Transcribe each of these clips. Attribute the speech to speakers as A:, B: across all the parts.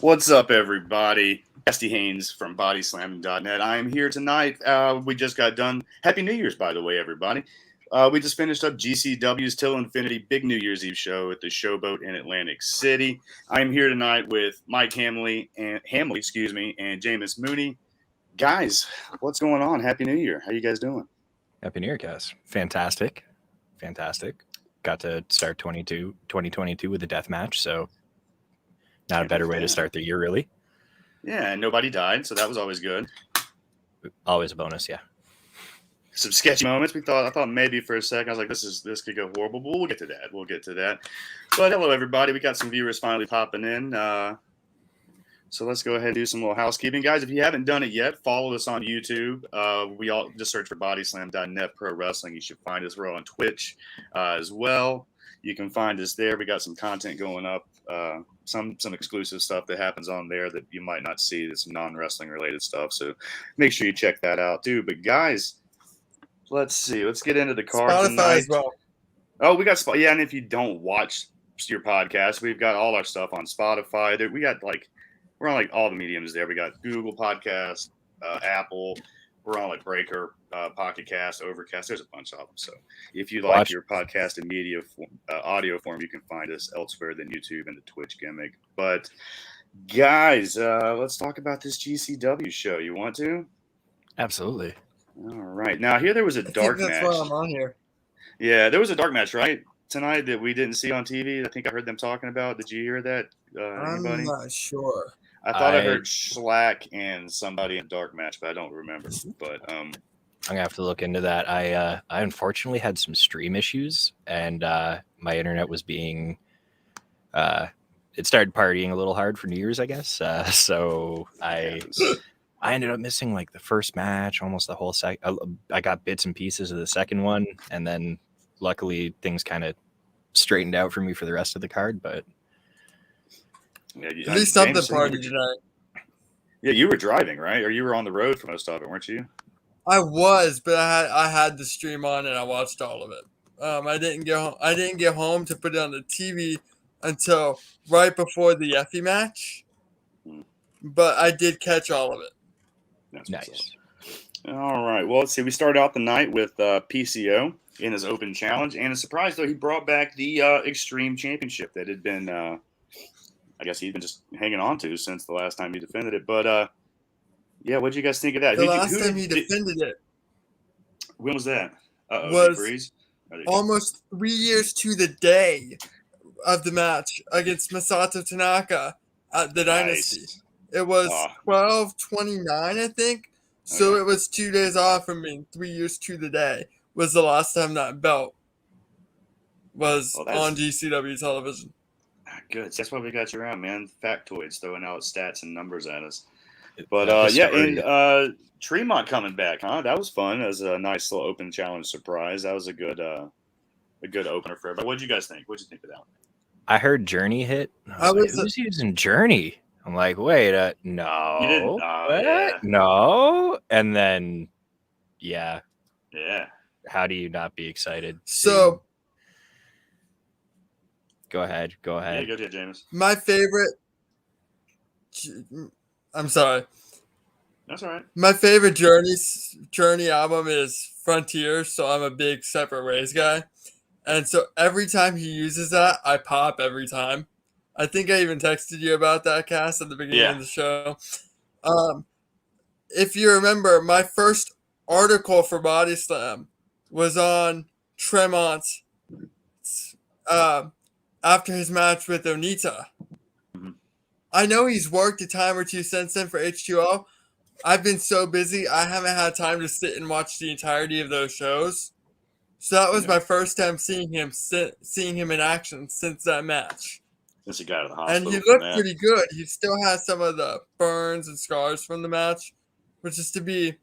A: What's up, everybody? Cassidy Haynes from BodySlamming.net. I am here tonight. We just got done. Happy New Year's, by the way, everybody. We just finished up GCW's Til Infinity big New Year's Eve show at the Showboat in Atlantic City. I am here tonight with Mike Hamley and Jameus Mooney. Guys, what's going on? Happy New Year. How you guys doing?
B: Happy New Year, guys. Fantastic. Got to start 2022 with a death match, so not a better way to start the year, really.
A: Yeah, and nobody died, so that was always good.
B: Always a bonus, yeah.
A: Some sketchy moments. I thought maybe for a second, I was like, this could go horrible, but we'll get to that. But hello, everybody. We got some viewers finally popping in. So let's go ahead and do some little housekeeping. Guys, if you haven't done it yet, follow us on YouTube. We all just search for bodyslam.net pro wrestling. You should find us. We're on Twitch as well. You can find us there. We got some content going up, some exclusive stuff that happens on there that you might not see. That's non-wrestling related stuff. So make sure you check that out too. But guys, let's see. Let's get into the card
C: Spotify
A: tonight.
C: as well.
A: Oh, we got Spotify. Yeah, and if you don't watch your podcast, we've got all our stuff on Spotify. We're on all the mediums there. We got Google Podcasts, Apple. We're on Breaker, Pocket Cast, Overcast. There's a bunch of them. So if you like your podcast in media audio form, you can find us elsewhere than YouTube and the Twitch gimmick. But guys, let's talk about this GCW show. You want to?
B: Absolutely.
A: All right. Now here there was a dark match.
C: That's why I'm on here.
A: Yeah, there was a dark match, right? Tonight that we didn't see on TV. I think I heard them talking about. Did you hear that? Anybody?
C: I'm not sure.
A: I thought I heard Schlack and somebody in a dark match, but I don't remember. But
B: I'm gonna have to look into that. I unfortunately had some stream issues, and my internet was being it started partying a little hard for New Year's, I guess. So I ended up missing the first match, almost the whole second. I got bits and pieces of the second one, and then luckily things kind of straightened out for me for the rest of the card. But
C: yeah, at least something party tonight.
A: Yeah, you were driving, right? Or you were on the road for most of it, weren't you?
C: I was, but I had the stream on and I watched all of it. I didn't get home to put it on the TV until right before the Effie match, but I did catch all of it.
A: That's
B: nice.
A: All right. Well, let's see. We started out the night with PCO in his open challenge, and a surprise though, he brought back the Extreme Championship that had been. I guess he'd been just hanging on to since the last time he defended it. But, yeah, what did you guys think of that?
C: The last time he defended it.
A: When was that?
C: Was almost 3 years to the day of the match against Masato Tanaka at the Dynasty. It was 12/29, I think. So it was 2 days off from being 3 years to the day was the last time that belt was on GCW television.
A: Good. That's why we got you around, man. Factoids throwing out stats and numbers at us. But yeah, and Tremont coming back, huh? That was fun. That was a nice little open challenge surprise. That was a good opener for everybody. What did you guys think? What did you think of that one?
B: I heard Journey hit. Who's using Journey? I'm like, wait, no.
A: You didn't?
B: Yeah. No. And then, yeah. How do you not be excited?
C: So.
B: Go ahead.
A: Yeah, go ahead, James.
C: My favorite. I'm sorry.
A: That's all right.
C: My favorite Journey album is Frontier, so I'm a big Separate Ways guy. And so every time he uses that, I pop every time. I think I even texted you about that, Cass, at the beginning of the show. If you remember, my first article for Body Slam was on Tremont. After his match with Onita.
A: Mm-hmm.
C: I know he's worked a time or two since then for H2O. I've been so busy, I haven't had time to sit and watch the entirety of those shows. So that was my first time seeing him in action since that match.
A: Since he got out of the hospital.
C: And he looked pretty good. He still has some of the burns and scars from the match, which is to be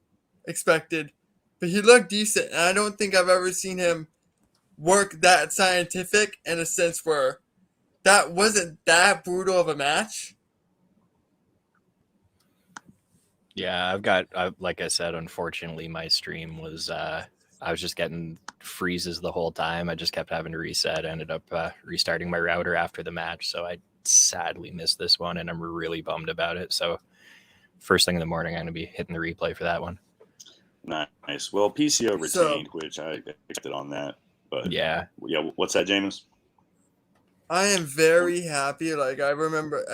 C: expected. But he looked decent, and I don't think I've ever seen him work that scientific in a sense where that wasn't that brutal of a match.
B: Yeah, like I said, unfortunately, my stream was, I was just getting freezes the whole time. I just kept having to reset. I ended up restarting my router after the match. So I sadly missed this one, and I'm really bummed about it. So first thing in the morning, I'm going to be hitting the replay for that one.
A: Nice. Well, PCO retained, which I expected on that. But yeah, what's that, Jameis?
C: I am very happy. Like, I remember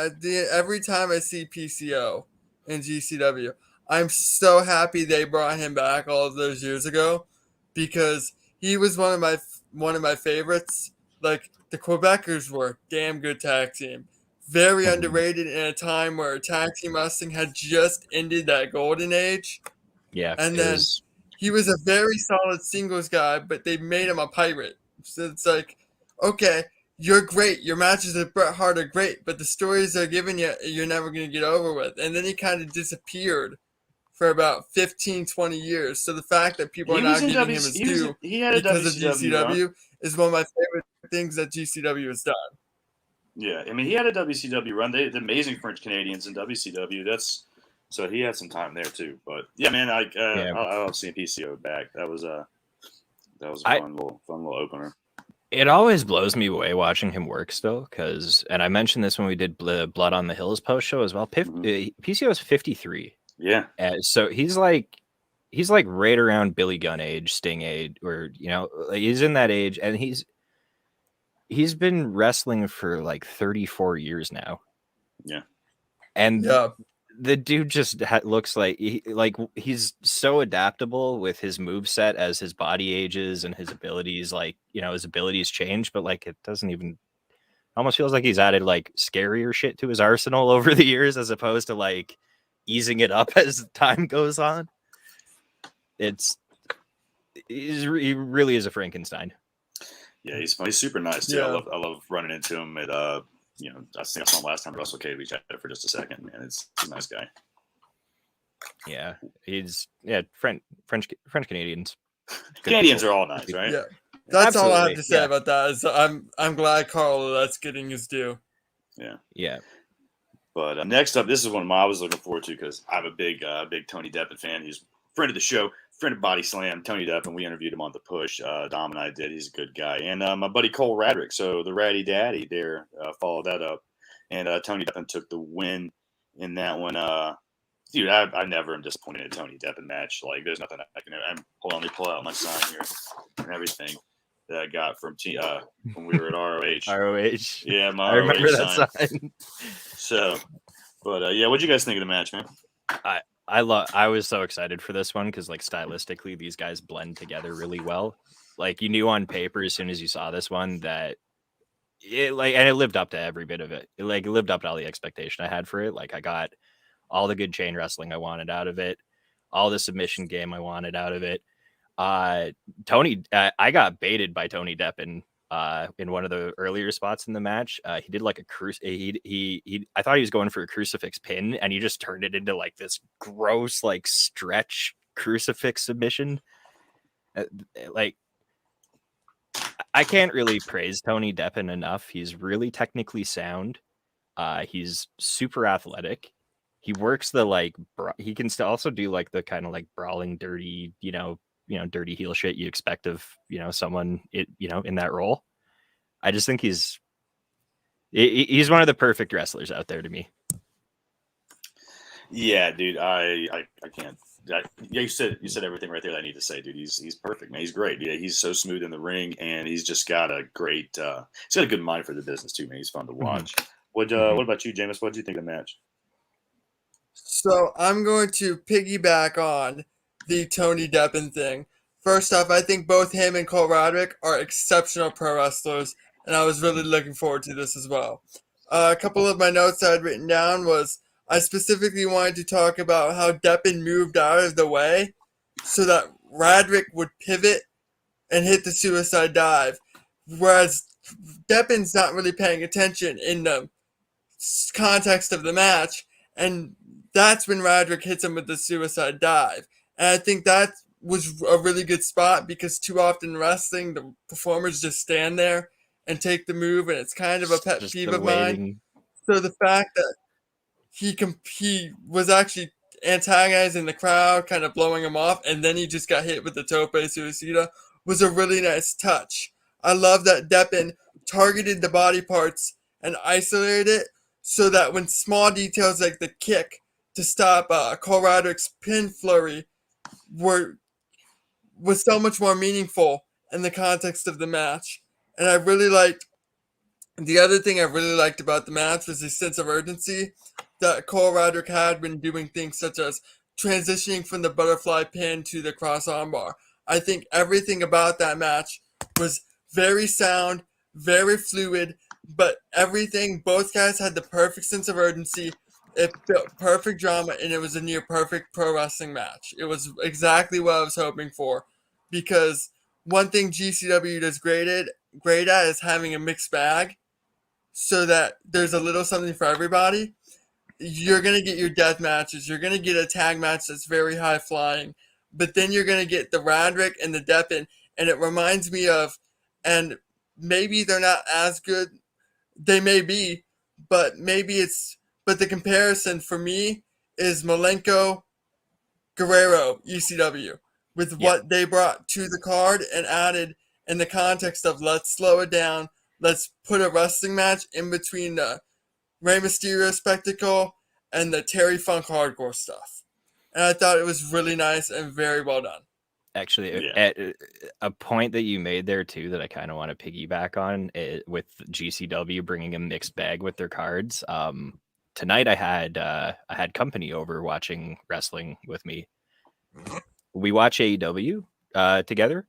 C: every time I see PCO in GCW, I'm so happy they brought him back all of those years ago, because he was one of my favorites. Like, the Quebecers were a damn good tag team. Very underrated in a time where tag team wrestling had just ended that golden age.
B: Yeah.
C: And then he was a very solid singles guy, but they made him a pirate. So it's like, okay, you're great. Your matches with Bret Hart are great, but the stories they're giving you, you're never going to get over with. And then he kind of disappeared for about 15, 20 years. So the fact that people are not giving him his due because of GCW is one of my favorite things that GCW has done.
A: Yeah, I mean, he had a WCW run. They the amazing French Canadians in WCW. So he had some time there too. But yeah, man, I love seeing PCO back. That was a fun little opener.
B: It always blows me away watching him work still, and I mentioned this when we did Blood on the Hills post show as well. PCO is 53.
A: Yeah,
B: so he's like right around Billy Gunn age, Sting age, or he's in that age, and he's been wrestling for like 34 years now.
A: Yeah,
B: and the dude just looks like he's so adaptable with his moveset as his body ages and his abilities, his abilities change, but like it doesn't even almost feels like he's added like scarier shit to his arsenal over the years as opposed to like easing it up as time goes on. He really is a Frankenstein.
A: Yeah, he's fun. He's super nice too. Yeah. I love running into him at I think I saw him last time at Russell Cave. We chatted for just a second, man. He's a nice guy.
B: Yeah, he's French Canadians.
A: Canadians are all nice, right?
C: Yeah, that's all I have to say about that. Is I'm glad Carl that's getting his due.
B: Yeah.
A: But next up, this is one I was looking forward to because I'm a big Tony Deppen fan. He's a friend of the show, friend of Body Slam, Tony Deppen. We interviewed him on The Push. Dom and I did. He's a good guy. And my buddy Cole Radrick, so the Ratty Daddy there, followed that up. And Tony Deppen took the win in that one. Dude, I never am disappointed in a Tony Deppen match. Like, there's nothing I can hold on, let me pull out my sign here and everything that I got from when we were at ROH.
B: ROH.
A: Yeah, my
B: I remember
A: ROH
B: that sign.
A: So, but what'd you guys think of the match, man?
B: I was so excited for this one because like stylistically these guys blend together really well. Like you knew on paper as soon as you saw this one that it lived up to every bit of it. It lived up to all the expectation I had for it. Like I got all the good chain wrestling I wanted out of it, all the submission game I wanted out of it. I got baited by Tony Deppen in one of the earlier spots in the match. He did like I thought he was going for a crucifix pin, and he just turned it into like this gross like stretch crucifix submission. Like I can't really praise Tony Deppen enough. He's really technically sound. He's super athletic. He works the he can also do like the kind of like brawling, dirty, dirty heel shit you expect of, someone in that role. I just think he's one of the perfect wrestlers out there to me.
A: Yeah, dude, I can't. You said everything right there that I need to say, dude. He's perfect, man. He's great. Yeah, he's so smooth in the ring, and he's just got a great. He's got a good mind for the business too, man. He's fun to watch. What about you, Jameis? What did you think of the match?
C: So I'm going to piggyback on the Tony Deppen thing. First off, I think both him and Cole Roderick are exceptional pro wrestlers, and I was really looking forward to this as well. A couple of my notes I had written down was I specifically wanted to talk about how Deppen moved out of the way so that Roderick would pivot and hit the suicide dive, whereas Deppen's not really paying attention in the context of the match, and that's when Roderick hits him with the suicide dive. And I think that was a really good spot because too often in wrestling, the performers just stand there and take the move, and it's kind of a pet peeve of mine. So the fact that he was actually antagonizing the crowd, kind of blowing him off, and then he just got hit with the tope suicida was a really nice touch. I love that Deppen targeted the body parts and isolated it so that when small details like the kick to stop Cole Roderick's pin flurry was so much more meaningful in the context of the match. And the other thing I really liked about the match was the sense of urgency that Cole Roderick had when doing things such as transitioning from the butterfly pin to the cross armbar. I think everything about that match was very sound, very fluid, but both guys had the perfect sense of urgency. It built perfect drama, and it was a near perfect pro wrestling match. It was exactly what I was hoping for, because one thing GCW does great at is having a mixed bag, so that there's a little something for everybody. You're going to get your death matches. You're going to get a tag match that's very high flying, but then you're going to get the Roderick and the Deppen, and it reminds me of, and maybe they're not as good. They may be, but but the comparison for me is Malenko Guerrero ECW with what they brought to the card and added in the context of let's slow it down. Let's put a wrestling match in between the Rey Mysterio spectacle and the Terry Funk hardcore stuff. And I thought it was really nice and very well done.
B: Actually, at a point that you made there too that I kind of want to piggyback on with GCW bringing a mixed bag with their cards. Tonight I had company over watching wrestling with me. We watch AEW together,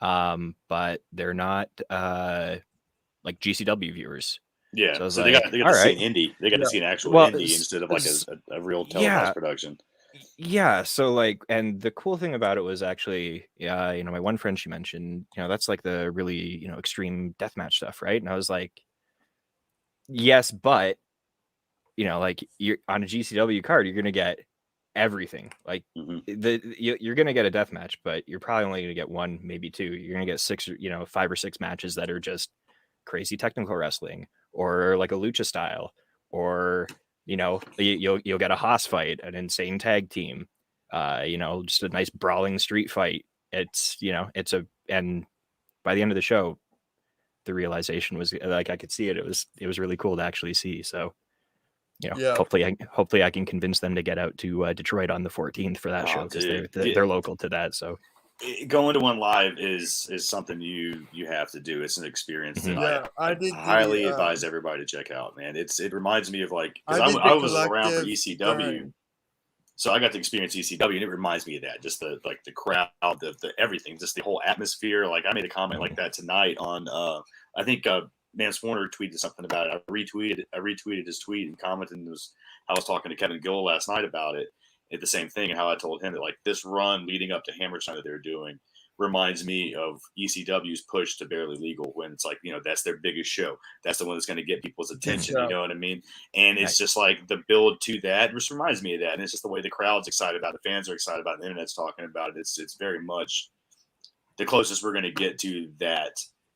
B: but they're not like GCW viewers.
A: Yeah, so they got to see an indie. They got to see an actual indie instead of like a real televised production.
B: Yeah, so and the cool thing about it was actually, my one friend, she mentioned, that's like the really, extreme deathmatch stuff, right? And I was like, yes, but you're on a GCW card, you're gonna get everything. Like you're gonna get a death match, but you're probably only gonna get one, maybe two. You're gonna get 5 or 6 matches that are just crazy technical wrestling, or like a lucha style, or you'll get a Haas fight, an insane tag team, just a nice brawling street fight. And by the end of the show, the realization was like I could see it. It was really cool to actually see. So. Hopefully I can convince them to get out to Detroit on the 14th for that show, because they're local to that. So
A: going to one live is something you have to do. It's an experience that I highly advise everybody to check out, man. It reminds me of I was around for ECW, so I got to experience ECW, and it reminds me of that. Just the crowd, the everything, just the whole atmosphere. Like I made a comment like that tonight on I think Mance Warner tweeted something about it. I retweeted his tweet and commented. And I was talking to Kevin Gill last night about it. At the same thing, and how I told him that this run leading up to Hammerstein that they're doing reminds me of ECW's push to Barely Legal, when it's that's their biggest show. That's the one that's going to get people's attention. You know what I mean? And it's just the build to that just reminds me of that. And it's just the way the crowd's excited about it, the fans are excited about it, the internet's talking about it. It's very much the closest we're going to get to that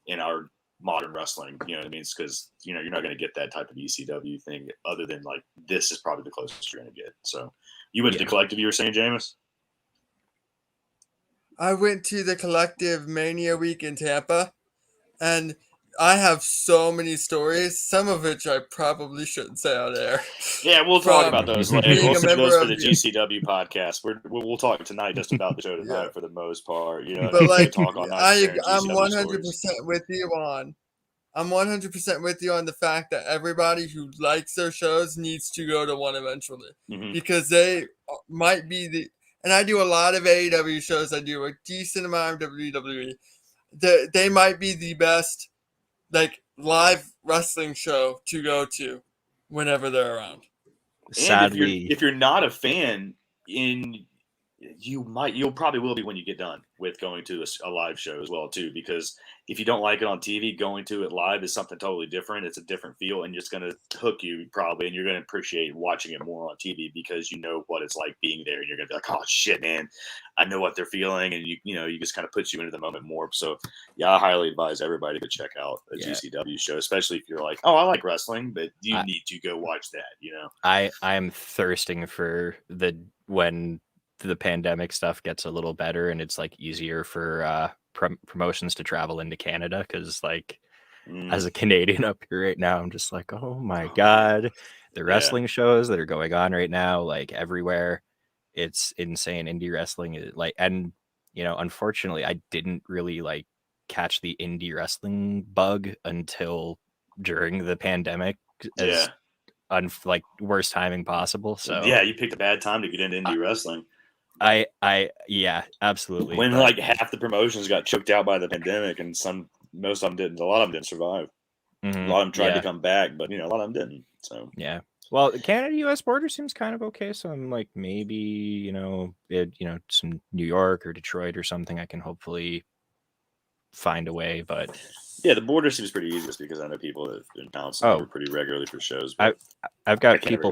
A: in our modern wrestling, you know what I mean? It's because you're not going to get that type of ECW thing other than this is probably the closest you're going to get. So you went to the Collective, you were saying, Jameis?
C: I went to the Collective Mania week in Tampa, and I have so many stories, some of which I probably shouldn't say out there.
A: Yeah, we'll talk about those later. We'll save those for the GCW podcast. We'll talk tonight just about the show tonight for the most part. But
C: talk all night. I'm 100% with you on. I'm 100% with you on the fact that everybody who likes their shows needs to go to one eventually, because they might be and I do a lot of AEW shows. I do a decent amount of WWE. They might be the best live wrestling show to go to whenever they're around.
B: Sadly,
A: if you're not a fan, you'll probably will be when you get done with going to a live show as well too, because if you don't like it on TV, going to it live is something totally different. It's a different feel, and it's going to hook you probably, and you're going to appreciate watching it more on TV because you know what it's like being there, and you're going to be like, oh shit, man, I know what they're feeling, and you just kind of puts you into the moment more. So yeah, I highly advise everybody to check out a GCW show, especially if you're like, oh, I like wrestling, but you need to go watch that.
B: I'm thirsting for when the pandemic stuff gets a little better and it's easier for promotions to travel into Canada, because as a Canadian up here right now, I'm just like, oh my God, the wrestling shows that are going on right now, like everywhere, it's insane. Indie wrestling is like, and unfortunately, I didn't really like catch the indie wrestling bug until during the pandemic, as like worst timing possible. So
D: yeah, you picked a bad time to get into indie wrestling.
B: Yeah, absolutely.
D: When like half the promotions got choked out by the pandemic, and most of them didn't. A lot of them didn't survive. A lot of them tried to come back, but a lot of them didn't. So
B: yeah. Well, the Canada-U.S. border seems kind of okay, so I'm like, maybe some New York or Detroit or something, I can hopefully find a way. But
D: yeah, the border seems pretty easy just because I know people that bounce over pretty regularly for shows. But
B: I've got people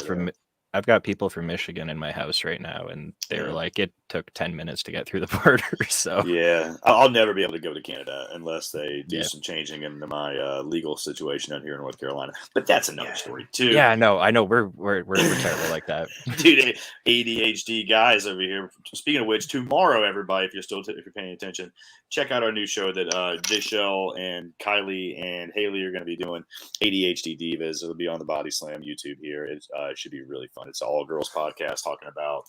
B: from Michigan in my house right now, and they were like, it took 10 minutes to get through the border. So
D: yeah, I'll never be able to go to Canada unless they do some changing into my legal situation out here in North Carolina. But that's another story too.
B: Yeah, no, I know we're terrible like that,
D: dude. ADHD guys over here. Speaking of which, tomorrow, everybody, if you're paying attention, check out our new show that Jishelle and Kylie and Haley are going to be doing. ADHD Divas. It'll be on the Body Slam YouTube here. It should be really fun. It's an all girls podcast talking about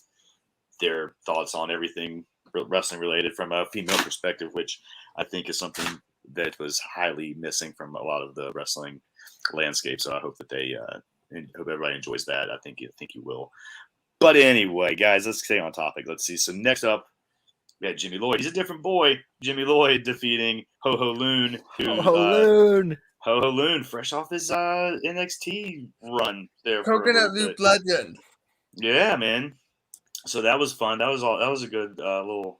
D: their thoughts on everything wrestling related from a female perspective, which I think is something that was highly missing from a lot of the wrestling landscape. So I hope that hope everybody enjoys that. I think you will. But anyway, guys, let's stay on topic. Let's see. So next up, we got Jimmy Lloyd. He's a different boy. Jimmy Lloyd defeating Ho Ho Loon. Ho Ho Loon, fresh off his NXT run there.
C: Coconut Loop legend.
D: Yeah, man. So that was fun. That was a good little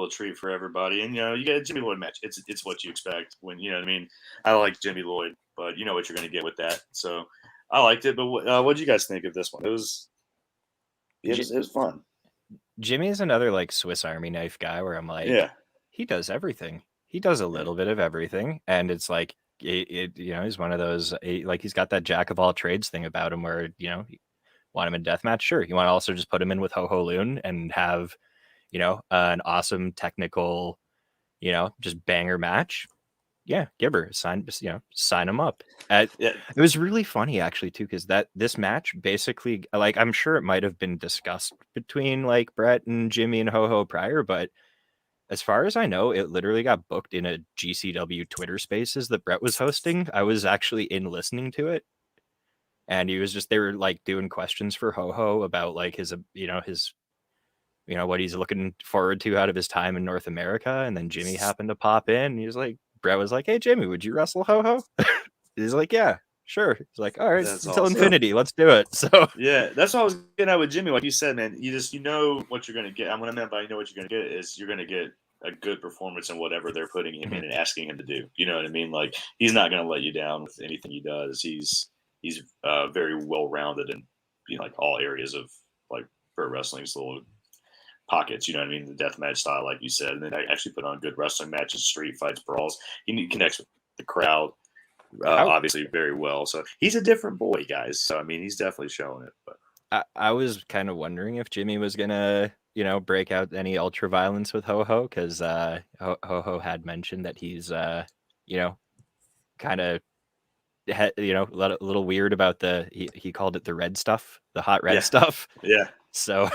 D: treat for everybody. And you get a Jimmy Lloyd match. It's what you expect when what I mean. I like Jimmy Lloyd, but you know what you're going to get with that. So I liked it. But what did you guys think of this one? It was fun.
B: Jimmy is another like Swiss Army knife guy where I'm like, he does everything. He does a little bit of everything, and it's like he's one of those like he's got that jack of all trades thing about him where you want him in deathmatch, sure. You want to also just put him in with Ho Ho Loon and have an awesome technical just banger match. Yeah, Gibber, sign him up. It was really funny actually too, because this match basically, like, I'm sure it might have been discussed between like Brett and Jimmy and Ho Ho prior, but as far as I know, it literally got booked in a GCW Twitter Spaces that Brett was hosting. I was actually in listening to it, and they were like doing questions for Ho Ho about like his what he's looking forward to out of his time in North America, and then Jimmy happened to pop in. And he was like, Brett was like, "Hey Jimmy, would you wrestle Ho Ho?" He's like, "Yeah, sure." He's like, "All right, until infinity, let's do it." So
D: yeah, that's what I was getting at with Jimmy. Like you said, man, you know what you're gonna get. And what I meant by you know what you're gonna get is you're gonna get a good performance in whatever they're putting him in and asking him to do. You know what I mean? Like he's not gonna let you down with anything he does. He's very well rounded in like all areas of like pro wrestling's little pockets, you know what I mean? The deathmatch style, like you said, and then I actually put on good wrestling matches, street fights, brawls. He connects with the crowd, obviously very well. So he's a different boy, guys. So I mean, he's definitely showing it. But
B: I was kind of wondering if Jimmy was gonna, break out any ultra violence with Ho Ho, because Ho Ho had mentioned that he's, kind of, a little weird about he called it the red stuff, the hot red stuff.
D: Yeah.
B: So.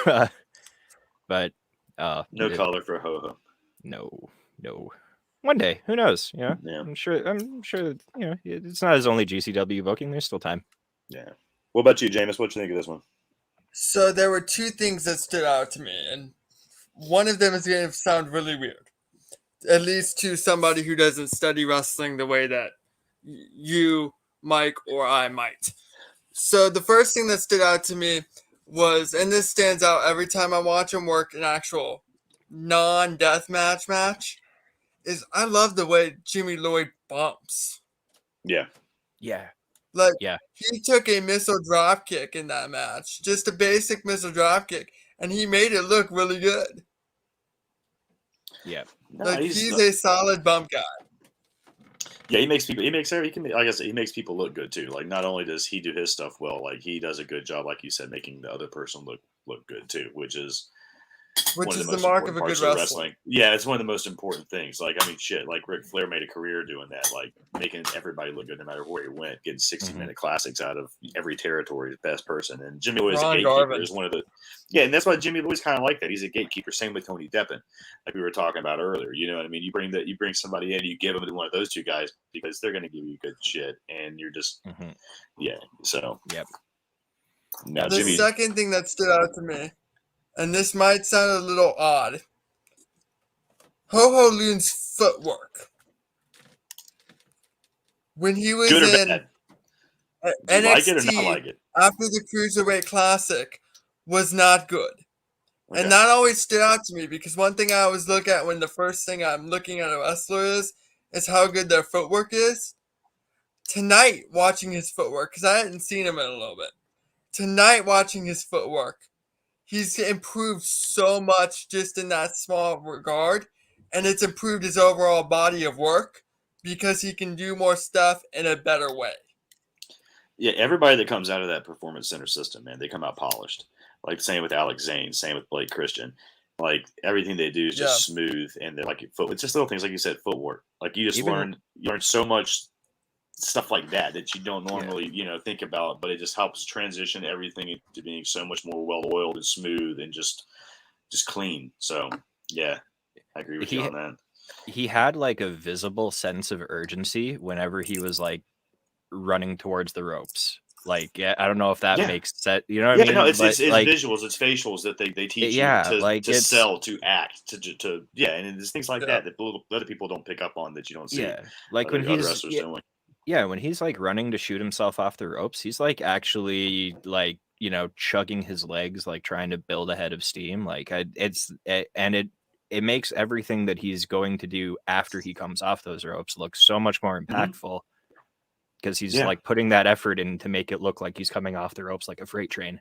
B: But
D: no color for Ho Ho.
B: No. One day, who knows? Yeah. I'm sure. It's not his only GCW booking. There's still time.
D: Yeah. What about you, Jameis? What you think of this one?
C: So there were two things that stood out to me, and one of them is going to sound really weird, at least to somebody who doesn't study wrestling the way that you, Mike, or I might. So the first thing that stood out to me was, and this stands out every time I watch him work an actual non-deathmatch match, is I love the way Jimmy Lloyd bumps.
D: Yeah.
C: He took a missile drop kick in that match, just a basic missile drop kick, and he made it look really good.
B: Yeah.
C: No, he's a solid bump guy.
D: Yeah, he makes people look good too. Like not only does he do his stuff well, like he does a good job, like you said, making the other person look good too, which is
C: Which is the mark of a good wrestler.
D: Yeah, it's one of the most important things. Like, I mean, shit, like Ric Flair made a career doing that, like making everybody look good no matter where he went, getting 60-minute classics out of every territory's best person. And Jimmy always a gatekeeper is one of the, and that's why Jimmy always kind of like that. He's a gatekeeper. Same with Tony Deppen, like we were talking about earlier. You know what I mean? You bring somebody in, you give them to one of those two guys because they're going to give you good shit, and you're just, yeah. So,
B: yep.
D: Now,
C: the second thing that stood out to me, and this might sound a little odd, Ho-Ho Loon's footwork. When he was in NXT
D: like it or not like it?
C: After the Cruiserweight Classic was not good. Okay. And that always stood out to me because one thing I always look at when the first thing I'm looking at a wrestler is how good their footwork is. Tonight, watching his footwork, because I hadn't seen him in a little bit. Tonight, watching his footwork, he's improved so much just in that small regard, and it's improved his overall body of work because he can do more stuff in a better way.
D: Yeah, everybody that comes out of that Performance Center system, man, they come out polished. Like, same with Alex Zane, same with Blake Christian. Like, everything they do is just smooth, and they're like, it's just little things, like you said, footwork. Like, you just learn so much stuff like that you don't normally, think about, but it just helps transition everything into being so much more well-oiled and smooth and just clean. So, yeah, I agree with you on that.
B: He had, like, a visible sense of urgency whenever he was, like, running towards the ropes. Like, I don't know if that makes sense. You know what I mean?
D: No, it's like, visuals, it's facials that they teach you to sell, to act, to and there's things like that other people don't pick up on that you don't see.
B: Yeah, like when he's doing. Yeah, when he's like running to shoot himself off the ropes, he's like actually like, chugging his legs, like trying to build a head of steam. Like it makes everything that he's going to do after he comes off those ropes look so much more impactful because he's like putting that effort in to make it look like he's coming off the ropes like a freight train.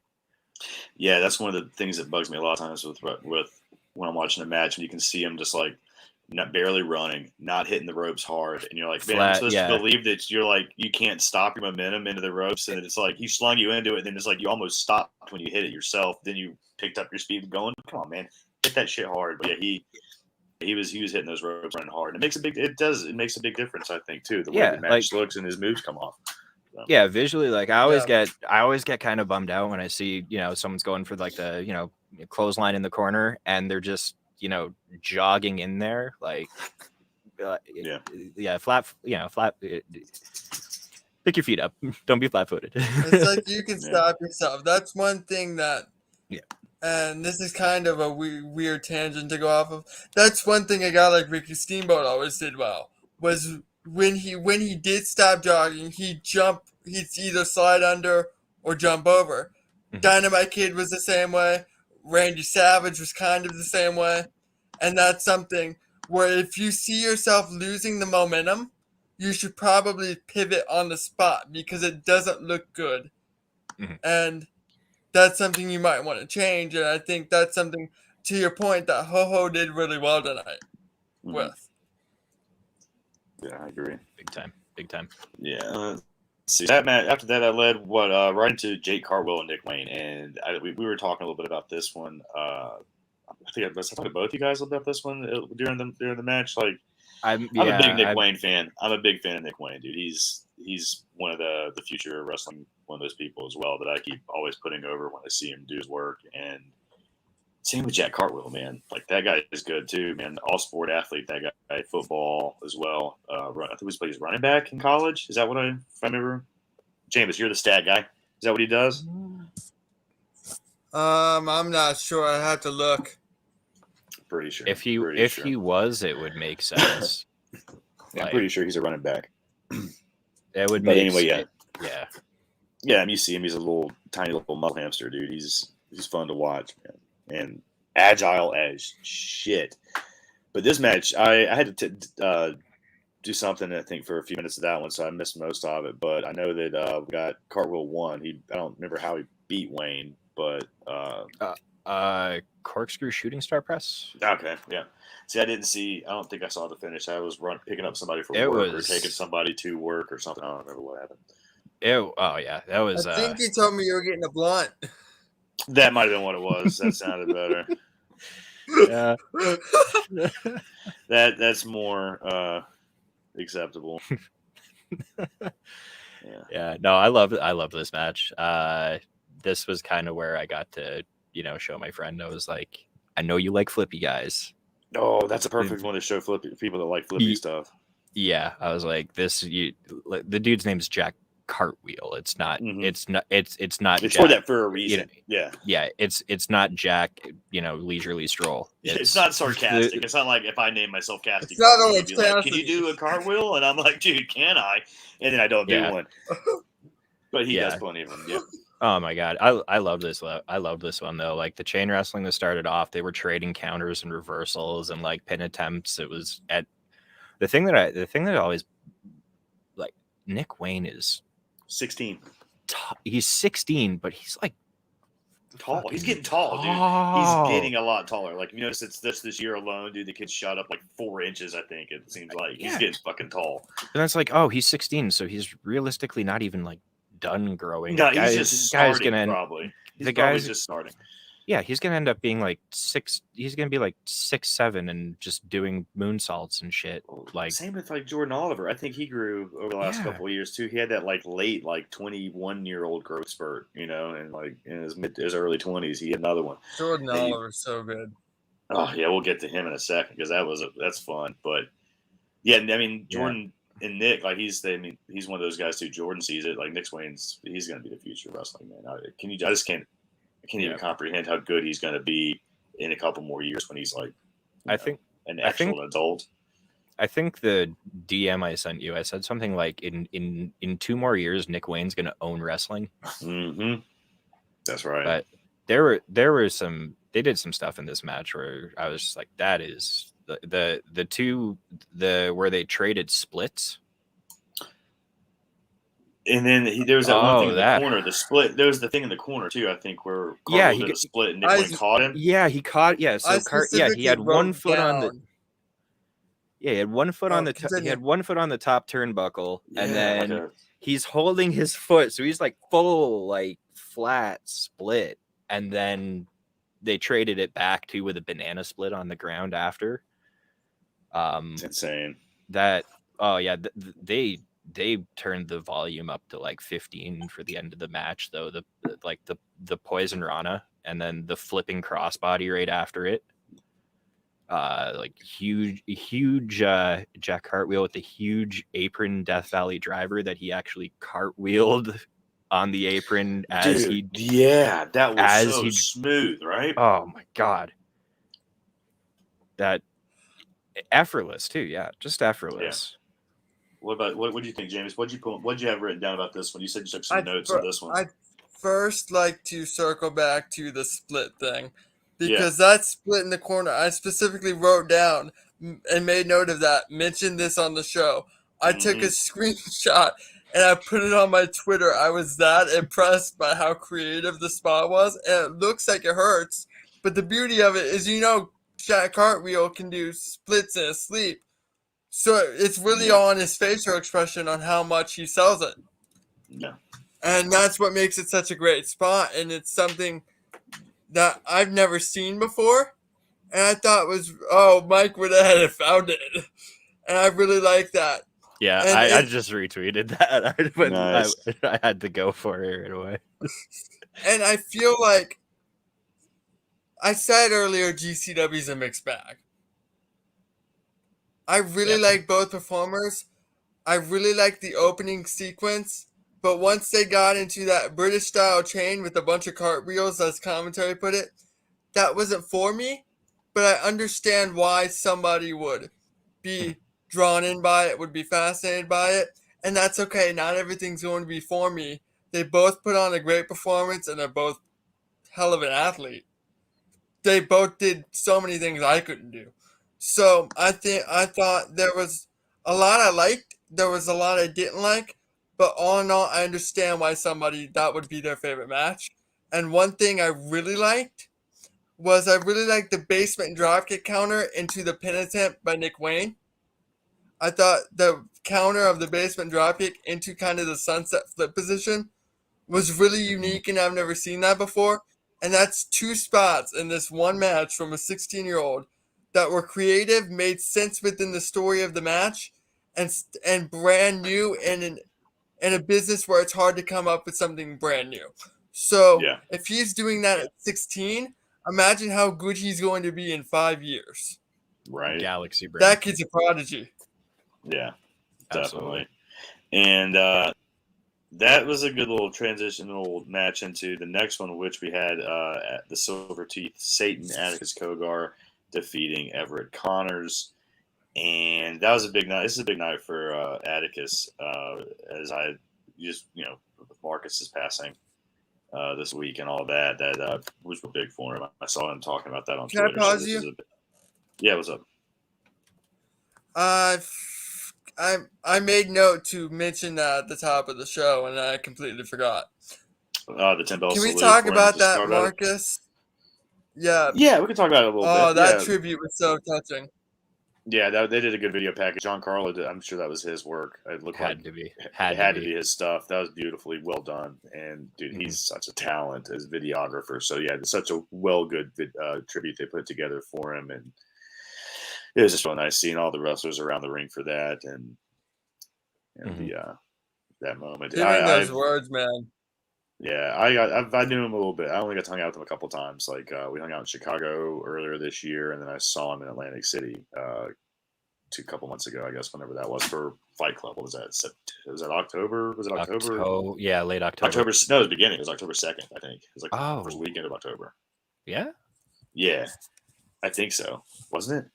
D: Yeah, that's one of the things that bugs me a lot of times with when I'm watching a match and you can see him just like not barely running, not hitting the ropes hard, and you're like, man, I'm supposed to believe that you're like you can't stop your momentum into the ropes, and it's like he slung you into it, and then it's like you almost stopped when you hit it yourself, then you picked up your speed going, come on, man, hit that shit hard. But yeah, he was hitting those ropes running hard, and it makes a big difference, I think, too, the way the match looks and his moves come off. So.
B: Yeah, visually, like I always get kind of bummed out when I see someone's going for like the clothesline in the corner and they're just jogging in there like flat pick your feet up, don't be flat-footed.
C: It's like you can stop yourself. That's one thing that and this is kind of a weird tangent to go off of. That's one thing a guy like Ricky Steamboat always did well was when he did stop jogging, he'd either slide under or jump over. Dynamite Kid was the same way. Randy Savage was kind of the same way. And that's something where if you see yourself losing the momentum, you should probably pivot on the spot because it doesn't look good. And that's something you might want to change. And I think that's something, to your point, that Ho-Ho did really well tonight with.
D: Yeah, I agree.
B: Big time.
D: Yeah. See that match. After that, I led right into Jake Cartwheel and Nick Wayne, and we were talking a little bit about this one. I think I talked to both you guys about this one during the match. Like, I'm a big Nick Wayne fan. I'm a big fan of Nick Wayne, dude. He's one of the future of wrestling, one of those people as well that I keep always putting over when I see him do his work. And same with Jack Cartwheel, man. Like, that guy is good too, man. All sport athlete. That guy, football as well. I think he plays running back in college. Is that what if I remember? Jameus, you're the stat guy. Is that what he does?
C: I'm not sure. I have to look.
D: Pretty sure.
B: If he was, it would make sense.
D: I'm pretty sure he's a running back.
B: It would make
D: anyway,
B: sense.
D: Yeah. I mean, you see him. He's a tiny little muscle hamster, dude. He's fun to watch, man. And agile as shit. But this match, I had to do something, I think, for a few minutes of that one, so I missed most of it. But I know that we got Cartwheel won. I don't remember how he beat Wayne, but
B: corkscrew shooting star press.
D: Okay, yeah. See, I don't think I saw the finish. I was picking up somebody for work or taking somebody to work or something. I don't remember what happened.
B: That was.
C: I think you told me you were getting a blunt.
D: That might have been what it was. That sounded better.
B: Yeah.
D: That's more acceptable.
B: Yeah. No, I love this match. This was kind of where I got to, show my friend. I was like, I know you like flippy guys.
D: Oh, that's a perfect one to show people that like flippy stuff.
B: Yeah, I was like, the dude's name is Jack Cartwheel. It's not.
D: Mhm.
B: It's not. It's not.
D: It's
B: Jack,
D: for that for a reason. Yeah.
B: It's not Jack. Leisurely stroll.
D: It's not sarcastic. It's not like if I name myself Cassidy.
C: It's not
D: Cartwheel,
C: always
D: be like,
C: Cassidy.
D: can you do a cartwheel? And I'm like, dude, can I? And then I don't do one. But he does plenty of them. Yeah.
B: Oh my god, I love this. I love this one though. Like the chain wrestling that started off, they were trading counters and reversals and like pin attempts. It was at the thing that I always like. Nick Wayne is
D: 16.
B: He's 16, but he's like
D: tall. He's getting tall, dude. He's getting a lot taller. Like, you notice it's this year alone, dude. The kid shot up like 4 inches. I think it seems like he's getting fucking tall.
B: And it's like, oh, he's 16, so he's realistically not even like done growing.
D: No, he's just starting, probably.
B: The guy's
D: just starting.
B: Yeah, he's gonna end up being like 6. He's gonna be like 6'7" and just doing moonsaults and shit. Like
D: same with like Jordan Oliver. I think he grew over the last couple of years too. He had that like late, like 21-year-old growth spurt, and like in his early 20s, he had another one.
C: Jordan Oliver's so good.
D: Oh yeah, we'll get to him in a second because that's fun. But yeah, I mean Jordan and Nick, like he's one of those guys too. Jordan sees it. Like Nick Wayne's, he's gonna be the future of wrestling, man. I can't even comprehend how good he's going to be in a couple more years when he's like, an actual adult.
B: I think the DM I sent you, I said something like in 2 more years, Nick Wayne's going to own wrestling.
D: Mm-hmm. That's right.
B: But they did some stuff in this match where I was just like, that is where they traded splits.
D: And then there was that one thing in the corner, the split. There was the thing in the corner too, I think, where Carl did a split and Nick Wayne caught him.
B: Yeah, he caught. Yeah, so he had 1 foot on the. Yeah, he had 1 foot on the. He had 1 foot on the top turnbuckle, and then he's holding his foot, so he's like full, like flat split, and then they traded it back to with a banana split on the ground after.
D: It's insane.
B: They turned the volume up to like 15 for the end of the match, though. The poison rana and then the flipping crossbody right after it. Like huge Jack Cartwheel with the huge apron Death Valley driver that he actually cartwheeled on the apron that was so
D: smooth, right?
B: Oh my god, that effortless too. Yeah, just effortless.
D: Yeah. What do you think, James? What'd you have written down about this one? You said you took some notes on this one.
C: I'd first like to circle back to the split thing because that split in the corner, I specifically wrote down and made note of that, mentioned this on the show. I took a screenshot and I put it on my Twitter. I was that impressed by how creative the spot was, and it looks like it hurts. But the beauty of it is, Jack Cartwheel can do splits in his sleep. So it's really on his facial expression on how much he sells it.
D: Yeah.
C: And that's what makes it such a great spot. And it's something that I've never seen before. And I thought Mike would have found it. And I really like that.
B: Yeah, I just retweeted that. Nice. I had to go for it right away.
C: And I feel like I said earlier, GCW's a mixed bag. I really like both performers. I really like the opening sequence. But once they got into that British style chain with a bunch of cartwheels, as commentary put it, that wasn't for me. But I understand why somebody would be drawn in by it, would be fascinated by it. And that's okay. Not everything's going to be for me. They both put on a great performance, and they're both hell of an athlete. They both did so many things I couldn't do. So I thought there was a lot I liked. There was a lot I didn't like. But all in all, I understand why that would be their favorite match. And one thing I really liked was the basement dropkick counter into the pin attempt by Nick Wayne. I thought the counter of the basement dropkick into kind of the sunset flip position was really unique, and I've never seen that before. And that's 2 spots in this one match from a 16-year-old that were creative, made sense within the story of the match, and brand new in a business where it's hard to come up with something brand new. So if he's doing that at 16, imagine how good he's going to be in 5 years.
D: Right.
B: Galaxy brain.
C: That kid's a prodigy.
D: Yeah, definitely.
B: Absolutely.
D: And that was a good little transitional match into the next one, which we had at the Silver Teeth, Satan Atticus Kogar defeating Everett Connors. And that was a big night. This is a big night for Atticus, as I just, with Marcus's passing this week and all that, that was big for him. I saw him talking about that on Twitter.
C: Can I pause you?
D: Yeah, what's up?
C: I made note to mention that at the top of the show, and I completely forgot.
D: The 10 bell
C: Can we
D: salute
C: talk
D: for him
C: about
D: to
C: that,
D: start out.
C: Marcus? Yeah.
D: Yeah, we can talk about it a little bit.
C: Oh, that
D: Yeah.
C: tribute was so touching.
D: Yeah, they did a good video package. John Carlo did. I'm sure that was his work. It looked
B: Had
D: like
B: to be.
D: it had to be his stuff. That was beautifully well done. And dude, he's such a talent as videographer. So yeah, it's such a good tribute they put together for him, and it was just real nice seeing all the wrestlers around the ring for that, and that moment.
C: Hearing those words, man.
D: Yeah, I knew him a little bit. I only got to hang out with him a couple times. Like we hung out in Chicago earlier this year, and then I saw him in Atlantic City a couple months ago, I guess, whenever that was for Fight Club. What was that? Was that October? Was it October?
B: Yeah, late October.
D: No, it was beginning. It was October 2nd, I think. It was like the first weekend of October.
B: Yeah?
D: Yeah, I think so. Wasn't it?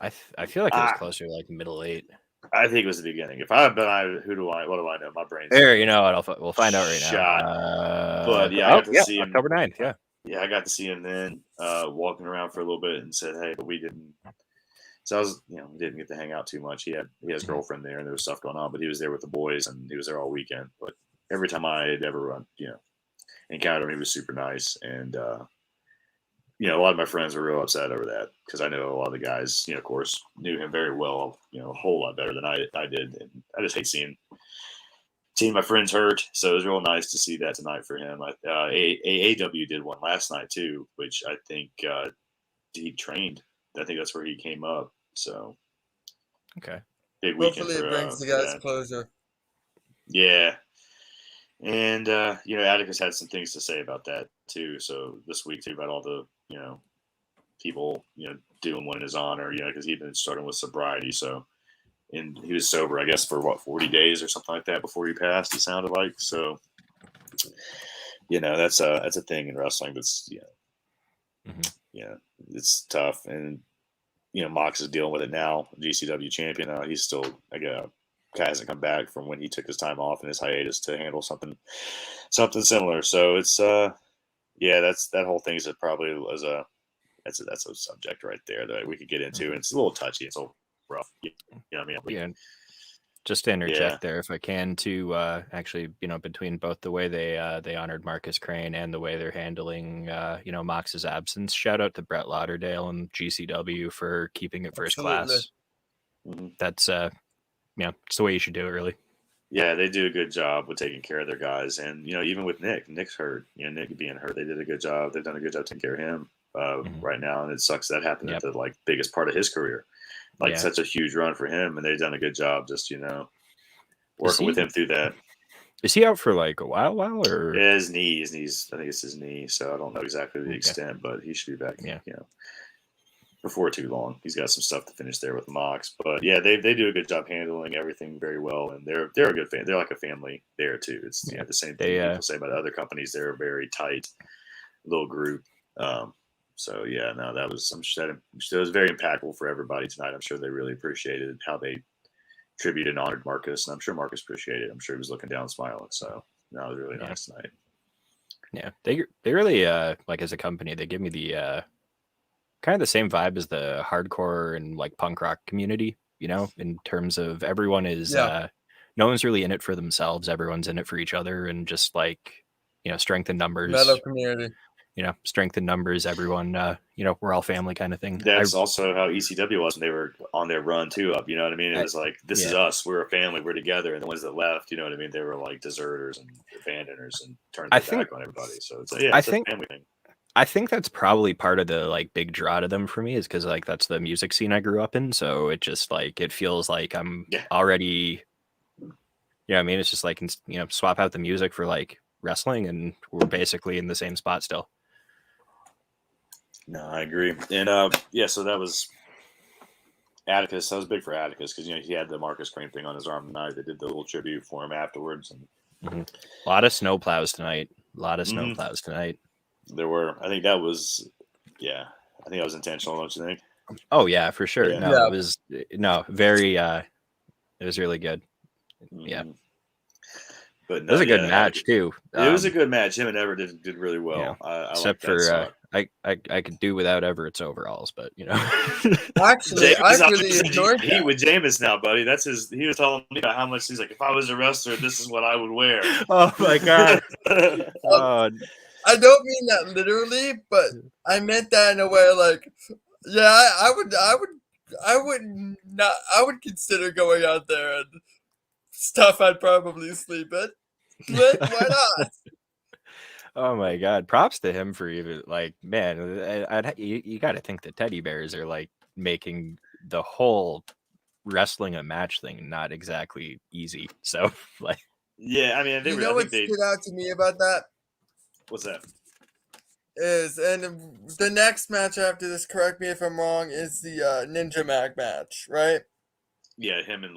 B: I feel like it was closer to like middle 8.
D: I think it was the beginning. If I had been, what do I know? My brain's
B: there. You know what? We'll find out right
D: now. But yeah, I got to see him
B: October 9th. Yeah.
D: Yeah, I got to see him then, walking around for a little bit, and said, "Hey," but we didn't. So I was, we didn't get to hang out too much. He has a girlfriend there, and there was stuff going on, but he was there with the boys, and he was there all weekend. But every time I had ever encountered him, he was super nice, and a lot of my friends were real upset over that because I know a lot of the guys, of course, knew him very well, a whole lot better than I did, and I just hate seeing my friends hurt. So it was real nice to see that tonight for him. AAW did one last night too, which I think he trained. I think that's where he came up. So
B: okay,
D: big weekend.
C: Hopefully, it brings the guys closer.
D: Yeah. And Atticus had some things to say about that too. So this week too, about all the people doing one in his honor, because he'd been starting with sobriety. So, and he was sober, I guess, for 40 days or something like that before he passed. It sounded like. So, that's a thing in wrestling. That's it's tough, and Mox is dealing with it now. GCW champion. He's still hasn't come back from when he took his time off in his hiatus to handle something similar. So it's that whole thing is probably that's a subject right there that we could get into, and it's a little touchy. It's a little rough.
B: Yeah. Just to interject there, if I can, to actually, between both the way they honored Marcus Crane and the way they're handling, Mox's absence. Shout out to Brett Lauderdale and GCW for keeping it first class.
D: Mm-hmm.
B: That's it's the way you should do it, really.
D: Yeah, they do a good job with taking care of their guys, and even with Nick's hurt. Nick being hurt, they did a good job. They've done a good job taking care of him right now, and it sucks that happened at the biggest part of his career. Such a huge run for him, and they've done a good job just working with him through that.
B: Is he out for a while or
D: his knees? I think it's his knee, so I don't know exactly the extent, but he should be back. Before too long. He's got some stuff to finish there with Mox, but yeah, they do a good job handling everything very well, and they're a good fan. They're like a family there too. It's the same thing people say about other companies. They're a very tight little group. So yeah, no, that was it was very impactful for everybody tonight. I'm sure they really appreciated how they tributed and honored Marcus, and I'm sure Marcus appreciated it. I'm sure he was looking down smiling. So no, it was really nice tonight. Yeah,
B: they really as a company, they give me the kind of the same vibe as the hardcore and punk rock community, in terms of everyone is no one's really in it for themselves. Everyone's in it for each other, and just strength in numbers.
C: Metal community.
B: Strength in numbers, everyone, we're all family kind of thing.
D: That's also how ECW was when they were on their run too up. You know what I mean? It was this is us. We're a family. We're together. And the ones that left, you know what I mean? They were deserters and abandoners and turned their back on everybody. So it's a family thing.
B: I think that's probably part of the like big draw to them for me is because like that's the music scene I grew up in. So it just like it feels like I'm already, I mean, it's just like, swap out the music for like wrestling and we're basically in the same spot still.
D: No, I agree. And so that was Atticus. That was big for Atticus because he had the Marcus Crane thing on his arm tonight. They did the little tribute for him afterwards. And
B: a lot of snowplows tonight. Snowplows tonight.
D: There were. I think that was intentional, don't you think?
B: Oh yeah, for sure.
D: Yeah.
B: No, it was very it was really good. Yeah.
D: But
B: it was a good match too.
D: It was a good match. Him and Everett did really well.
B: Yeah.
D: I
B: Except for I could do without Everett's overalls, but
C: Actually, I really enjoyed
D: heat with Jameis now, buddy. That's his. He was telling me about how much he's like. If I was a wrestler, this is what I would wear.
B: Oh my god.
C: I don't mean that literally, but I meant that in a way like, yeah, I would consider going out there and stuff I'd probably sleep in. But why not?
B: Oh my god! Props to him for even like, man. You got to think the teddy bears are like making the whole wrestling a match thing not exactly easy. So like,
D: yeah, I mean,
C: what stood out to me about that?
D: What's that?
C: And the next match after this, correct me if I'm wrong, is the Ninja Mag match, right?
D: Yeah, him and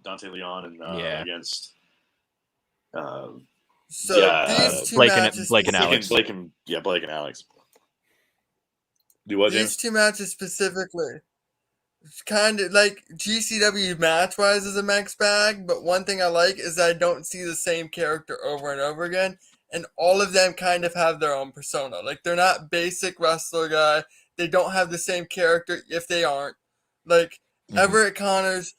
D: Dante Leon, and against.
C: These two matches,
B: Blake and Alex.
D: Blake and Alex. Do what?
C: These two matches specifically, it's kind of like GCW match-wise is a mixed bag. But one thing I like is I don't see the same character over and over again. And all of them kind of have their own persona. Like, they're not basic wrestler guy. They don't have the same character if they aren't. Like, Everett Connors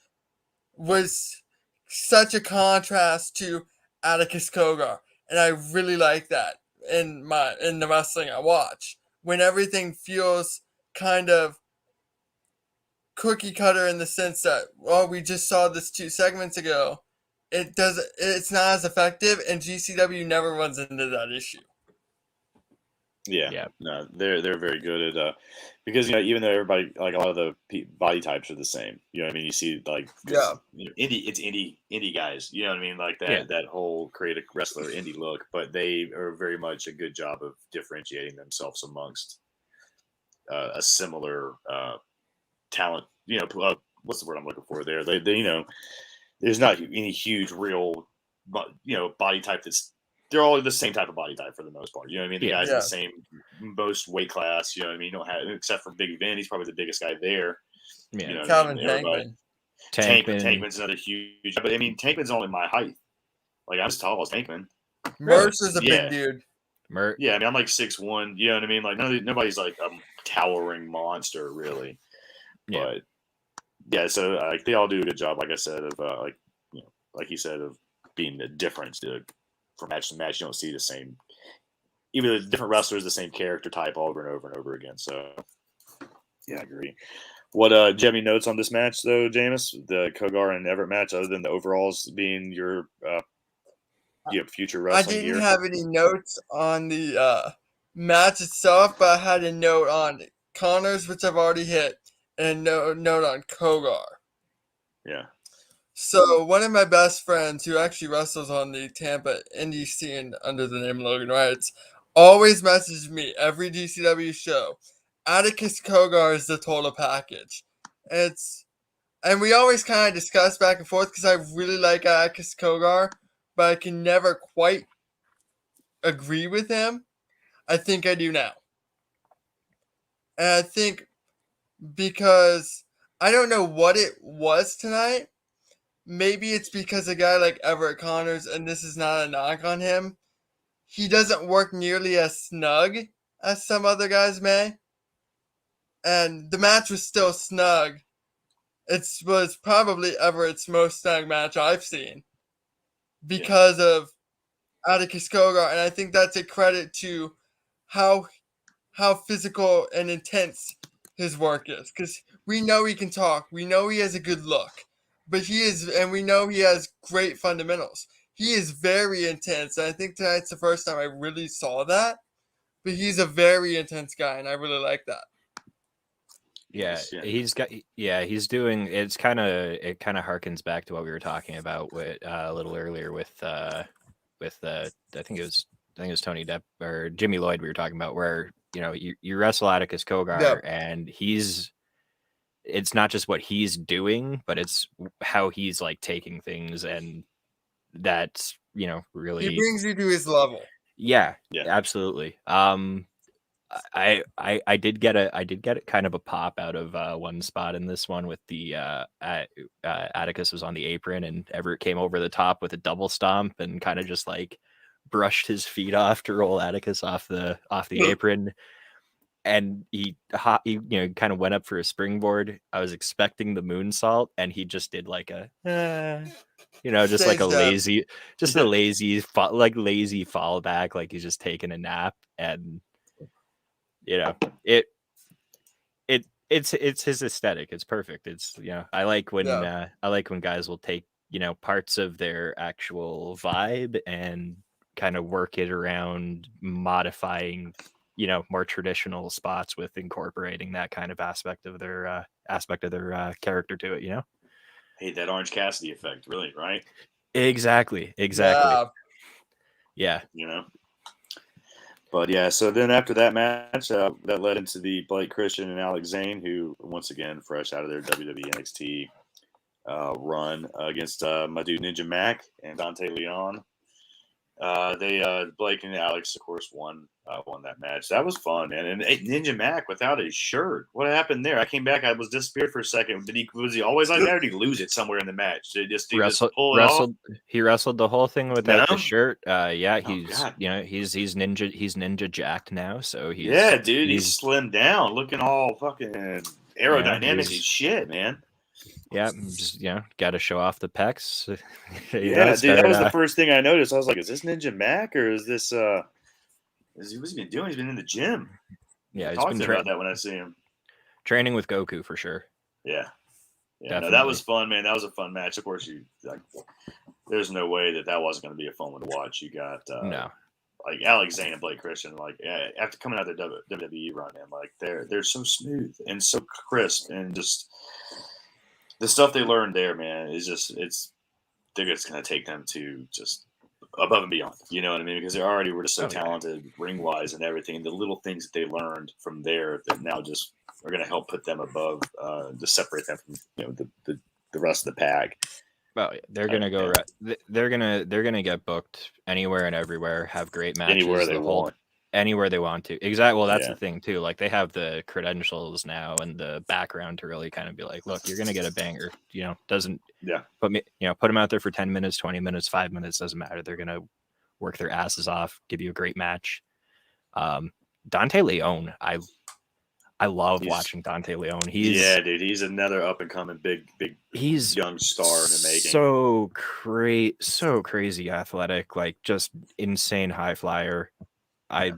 C: was such a contrast to Atticus Cogar. And I really like that in the wrestling I watch. When everything feels kind of cookie cutter in the sense that, we just saw this 2 segments ago. It's not as effective, and GCW never runs into that issue.
D: Yeah. No, they're very good at because even though everybody, like, a lot of the body types are the same, what I mean. You see, like, indie guys, you know what I mean, like that whole creative wrestler indie look, but they are very much a good job of differentiating themselves amongst a similar talent. What's the word I'm looking for there? They there's not any huge real, body type they're all the same type of body type for the most part. You know what I mean? The guys in the same most weight class, you know what I mean? You don't have, except for Big Vin, he's probably the biggest guy there.
B: Yeah.
C: Calvin Tankman.
D: Tankman's another huge, but I mean, Tankman's only my height. Like, I'm as tall as Tankman.
C: Merce is a big dude.
D: Yeah, I mean, I'm like 6'1", you know what I mean? Like, nobody's like a towering monster, really.
B: Yeah.
D: But, so like, they all do a good job, like I said, of like you said, of being the difference from match to match. You don't see the same, even the different wrestlers, the same character type over and over and over again. So, yeah, I agree. What do you have any notes on this match, though, Jameis? The Cogar and Everett match, other than the overalls being your future wrestling gear?
C: I didn't have any notes on the match itself, but I had a note on Connors, which I've already hit, and a note on Cogar.
D: Yeah.
C: So one of my best friends, who actually wrestles on the Tampa indie scene under the name Logan Wrights, always messages me every GCW show. Atticus Cogar is the total package. And we always kind of discuss back and forth because I really like Atticus Cogar, but I can never quite agree with him. I think I do now. And I think because I don't know what it was tonight. Maybe it's because a guy like Everett Connors, and this is not a knock on him, he doesn't work nearly as snug as some other guys may. And the match was still snug. It was probably Everett's most snug match I've seen because of Atticus Cogar, and I think that's a credit to how physical and intense his work is. Because we know he can talk, we know he has a good look. But we know he has great fundamentals. He is very intense. And I think tonight's the first time I really saw that. but he's a very intense guy, and I really like that.
B: Yeah, he's doing. It kind of harkens back to what we were talking about with a little earlier with I think it was Tony Depp or Jimmy Lloyd we were talking about, where you wrestle Atticus Kogar, and it's not just what he's doing, but it's how he's like taking things, and that's really
C: he brings you to his level.
B: Yeah, absolutely. I did get kind of a pop out of one spot in this one with the Atticus was on the apron and Everett came over the top with a double stomp and kind of just like brushed his feet off to roll Atticus off the apron, and he kind of went up for a springboard. I was expecting the moonsault, and he just did like a just like a lazy fallback, like he's just taking a nap. And it's his aesthetic. It's perfect. It's I like when guys will take parts of their actual vibe and kind of work it around modifying more traditional spots with incorporating that kind of aspect of their character to it.
D: Hey, that Orange Cassidy effect, really, right?
B: Exactly. Yeah.
D: But yeah, so then after that match, that led into the Blake Christian and Alex Zane, who once again fresh out of their WWE NXT run against my dude Ninja Mac and Dante Leon. Blake and Alex, of course, won that match. That was fun, man. And Ninja Mac without his shirt. What happened there? I came back. I was disappeared for a second. Was he always like that, or did he lose it somewhere in the match? Did he just pull it off?
B: He wrestled the whole thing without the shirt. Yeah, he's he's ninja jacked now. So he's
D: he's slimmed down, looking all fucking aerodynamic as shit, man.
B: Yeah, just got to show off the pecs.
D: Dude, that was the first thing I noticed. I was like, "Is this Ninja Mac or is this what's he been doing? He's been in the gym."
B: Yeah, he's
D: been about that when I see him.
B: Training with Goku for sure.
D: Yeah, no, that was fun, man. That was a fun match. Of course, there's no way that wasn't going to be a fun one to watch. You got like Alex Zane and Blake Christian, like after coming out of their WWE run, man, like they're so smooth and so crisp and just. The stuff they learned there, man, is they're just going to take them to just above and beyond. You know what I mean? Because they already were just so talented ring-wise and everything. The little things that they learned from there that now just are going to help put them above, to separate them from the rest of the pack.
B: Well, they're going to go. They're gonna get booked anywhere and everywhere. Have great matches
D: anywhere they want.
B: Anywhere they want to. Exactly. Well, that's the thing too. Like they have the credentials now and the background to really kind of be like, look, you're gonna get a banger. Doesn't put them out there for 10 minutes, 20 minutes, 5 minutes, doesn't matter. They're gonna work their asses off, give you a great match. Dante Leon, I love watching Dante Leon.
D: He's another up and coming big young star in the making.
B: So crazy athletic, like just insane high flyer. I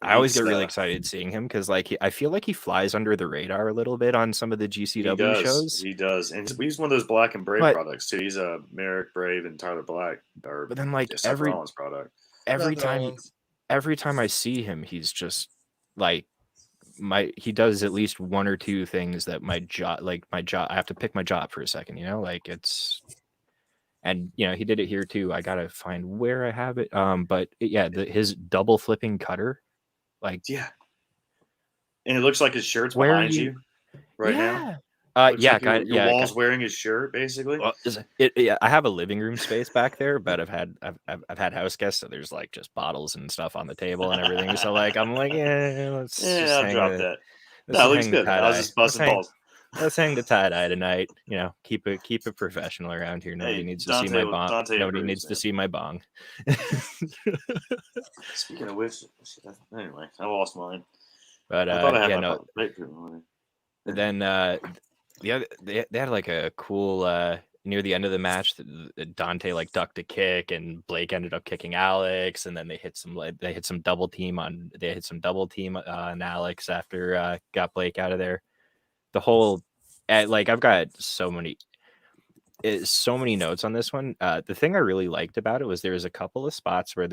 B: always get really excited seeing him because I feel like he flies under the radar a little bit on some of the GCW shows.
D: He does, and he's one of those Black and Brave products too. He's a Merrick Brave and Tyler Black,
B: but then every time I see him, he's just like he does at least one or two things that my jaw. I have to pick my jaw up for a second, And he did it here too. I gotta find where I have it. But his double flipping cutter,
D: and it looks like his shirt's behind you right now. Your wall's wearing his shirt basically.
B: Well, I have a living room space back there, but I've had house guests, so there's like just bottles and stuff on the table and everything. So I'm like, let's
D: I'll drop that. That looks good. I was just busting balls.
B: Let's hang the tie-dye tonight. Keep it professional around here. Nobody needs to see my bong. Nobody needs to see my bong.
D: Speaking of which, anyway, I lost mine.
B: But then they had like a cool near the end of the match. Dante ducked a kick, and Blake ended up kicking Alex, and then they hit some double team on Alex after got Blake out of there. The whole I've got so many notes on this one. The thing I really liked about it was there was a couple of spots where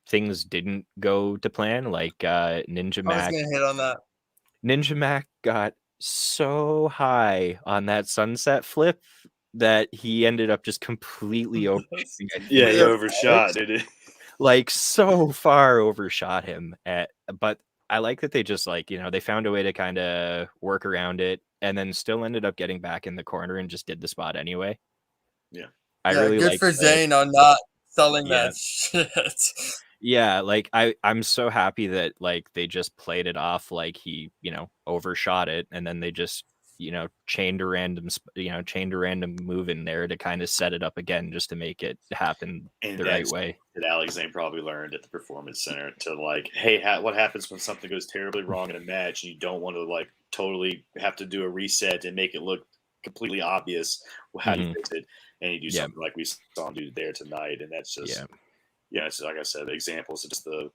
B: things didn't go to plan. Like Ninja Mac.
C: I was gonna hit on that.
B: Ninja Mac got so high on that sunset flip that he ended up just completely overshooting.
D: Yeah, he overshot, dude.
B: Like so far overshot him. But I like that they just like, they found a way to kind of work around it and then still ended up getting back in the corner and just did the spot anyway.
D: Yeah.
B: I really
C: good
B: like
C: for Zayn on not selling
B: Yeah.
C: that shit.
B: Yeah, like I'm so happy that like they just played it off like he, overshot it, and then they just, chained a random move in there to kind of set it up again just to make it happen the right way.
D: That Alex Zane probably learned at the Performance Center to like, hey, what happens when something goes terribly wrong in a match and you don't want to like totally have to do a reset and make it look completely obvious how you fix it, and you do something like we saw him do there tonight, and that's just it's like I said, examples of just the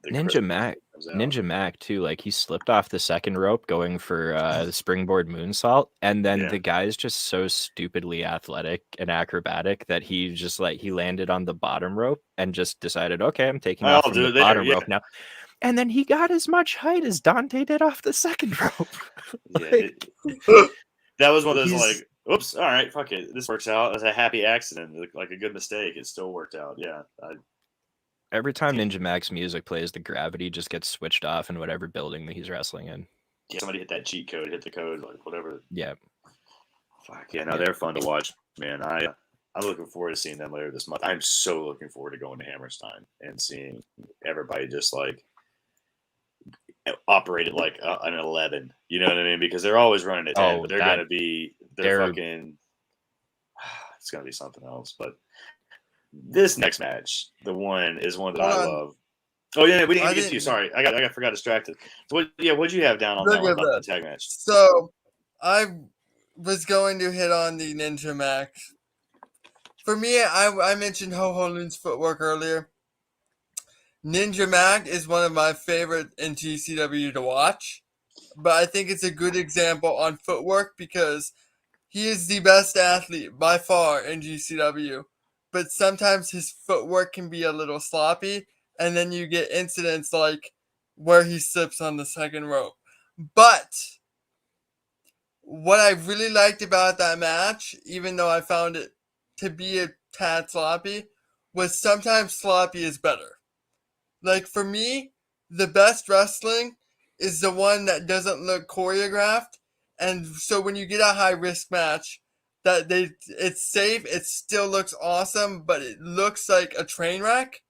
B: Ninja Mac too. Like he slipped off the second rope going for the springboard moonsault, and then the guy's just so stupidly athletic and acrobatic that he just like he landed on the bottom rope and just decided, okay, I'm taking off from the bottom rope now. And then he got as much height as Dante did off the second rope.
D: That was one of those like, oops, all right, fuck it, this works out as a happy accident, like a good mistake. It still worked out. Yeah.
B: Every time Ninja Mac's music plays, the gravity just gets switched off in whatever building that he's wrestling in.
D: Yeah, somebody hit that cheat code, hit the code, like whatever.
B: Yeah.
D: Fuck yeah, no, they're fun to watch, man. I'm looking forward to seeing them later this month. I'm so looking forward to going to Hammerstein and seeing everybody just like operated like an 11. You know what I mean? Because they're always running at 10, but they're gonna be fucking. It's gonna be something else, but. This next match, the one is one that I love. Oh yeah, we didn't get to you. Sorry, I forgot distracted. What'd you have down on that one about the tag match?
C: So, I was going to hit on the Ninja Mac. For me, I mentioned Ho Ho Loon's footwork earlier. Ninja Mac is one of my favorite in GCW to watch, but I think it's a good example on footwork because he is the best athlete by far in GCW. But sometimes his footwork can be a little sloppy, and then you get incidents like where he slips on the second rope. But what I really liked about that match, even though I found it to be a tad sloppy, was sometimes sloppy is better. Like for me, the best wrestling is the one that doesn't look choreographed, and so when you get a high risk match, it's safe, it still looks awesome, but it looks like a train wreck.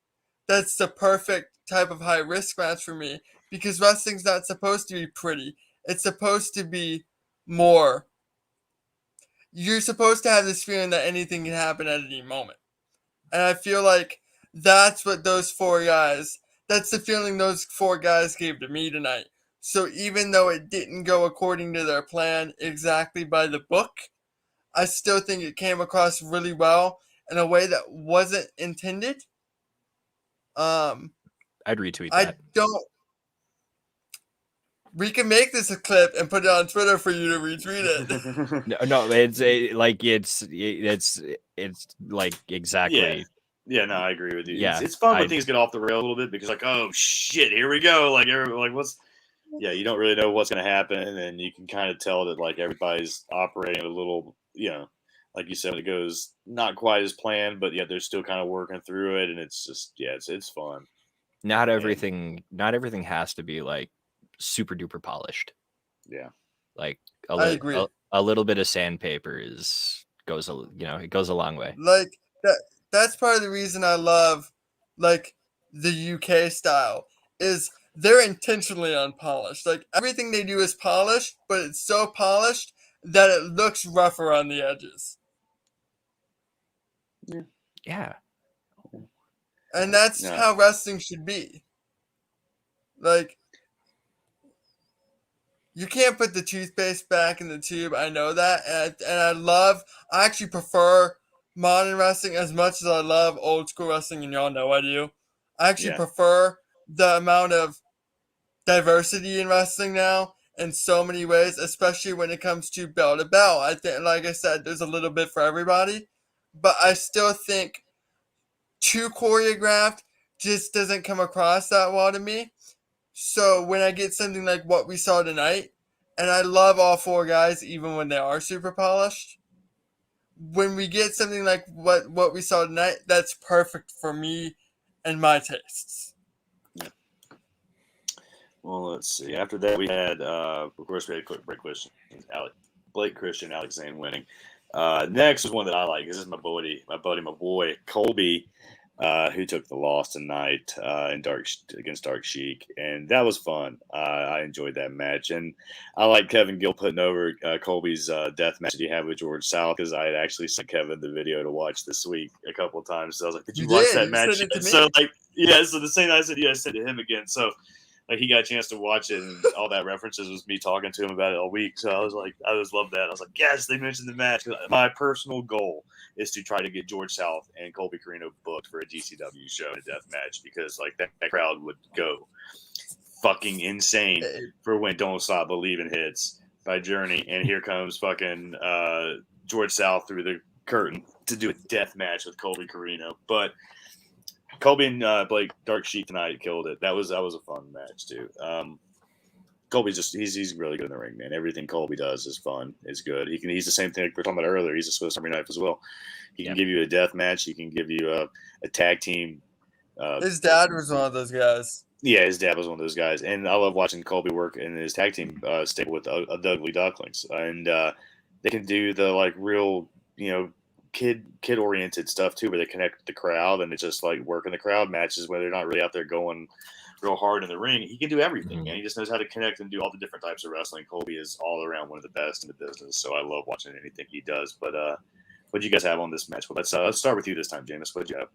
C: That's the perfect type of high risk match for me because wrestling's not supposed to be pretty. It's supposed to be more. You're supposed to have this feeling that anything can happen at any moment. And I feel like that's what that's the feeling those 4 guys gave to me tonight. So even though it didn't go according to their plan exactly by the book, I still think it came across really well in a way that wasn't intended.
B: I'd retweet that.
C: We can make this a clip and put it on Twitter for you to retweet it.
B: No, it's like exactly.
D: Yeah, no, I agree with you.
B: Yeah,
D: it's fun when things get off the rail a little bit because like, oh shit, here we go. Like, you don't really know what's going to happen, and you can kind of tell that like everybody's operating a little. Like you said, it goes not quite as planned, but yet they're still kind of working through it, and it's just it's fun.
B: Not everything has to be like super duper polished.
D: Yeah,
B: like a little bit of sandpaper goes a long way.
C: Like that's part of the reason I love like the UK style is they're intentionally unpolished. Like everything they do is polished, but it's so polished that it looks rough around the edges.
B: Yeah.
C: And that's how wrestling should be. Like, you can't put the toothpaste back in the tube. I know that. And I actually prefer modern wrestling as much as I love old school wrestling, and y'all know I do. I actually prefer the amount of diversity in wrestling now in so many ways, especially when it comes to bell to bell. I think, like I said, there's a little bit for everybody, but I still think too choreographed just doesn't come across that well to me. So when I get something like what we saw tonight, and I love all 4 guys, even when they are super polished, when we get something like what we saw tonight, that's perfect for me and my tastes.
D: Well, let's see. After that, we had, of course, we had quick break questions. Blake Christian, Alex Zane winning. Next was one that I like. This is my boy, Colby, who took the loss tonight against Dark Sheik, and that was fun. I enjoyed that match, and I like Kevin Gill putting over Colby's death match that he had with George South, because I had actually sent Kevin the video to watch this week a couple of times. So I was like, "Did you watch that match?" So so the same I said, I sent it to him again. So like he got a chance to watch it, and all that references was me talking to him about it all week. So I was like, I just love that. I was like, yes, they mentioned the match. My personal goal is to try to get George South and Colby Carino booked for a GCW show in a death match, because like that crowd would go fucking insane for when Don't Stop Believin' hits by Journey, and here comes fucking George South through the curtain to do a death match with Colby Carino. But Colby and Blake Dark Sheik tonight killed it. That was a fun match too. Colby's he's really good in the ring, man. Everything Colby does is fun, is good. He's the same thing we were talking about earlier. He's a Swiss Army knife as well. He can give you a death match. He can give you a tag team.
C: His dad was one of those guys.
D: Yeah, his dad was one of those guys, and I love watching Colby work in his tag team stable with Dudley Ducklings, and they can do the like real, kid oriented stuff too, where they connect with the crowd, and it's just like working the crowd matches where they're not really out there going real hard in the ring. He can do everything, man. He just knows how to connect and do all the different types of wrestling. Colby is all around one of the best in the business, so I love watching anything he does. But what do you guys have on this match? Well, let's start with you this time, Jameis. What do you have?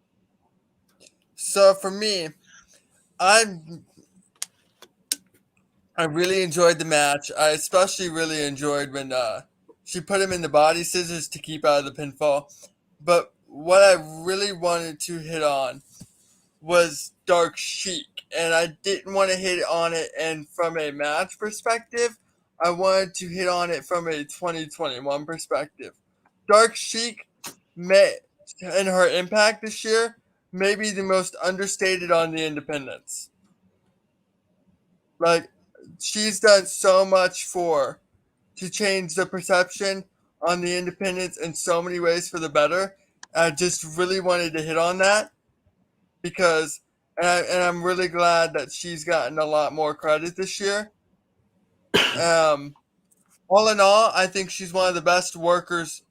C: So for me, I really enjoyed the match. I especially really enjoyed when she put him in the body scissors to keep out of the pinfall. But what I really wanted to hit on was Dark Sheik, and I didn't want to hit on it and from a match perspective. I wanted to hit on it from a 2021 perspective. Dark Sheik in her impact this year may be the most understated on the independents. Like, she's done so much to change the perception on the independents in so many ways for the better. I just really wanted to hit on that because, and I'm really glad that she's gotten a lot more credit this year. All in all, I think she's one of the best workers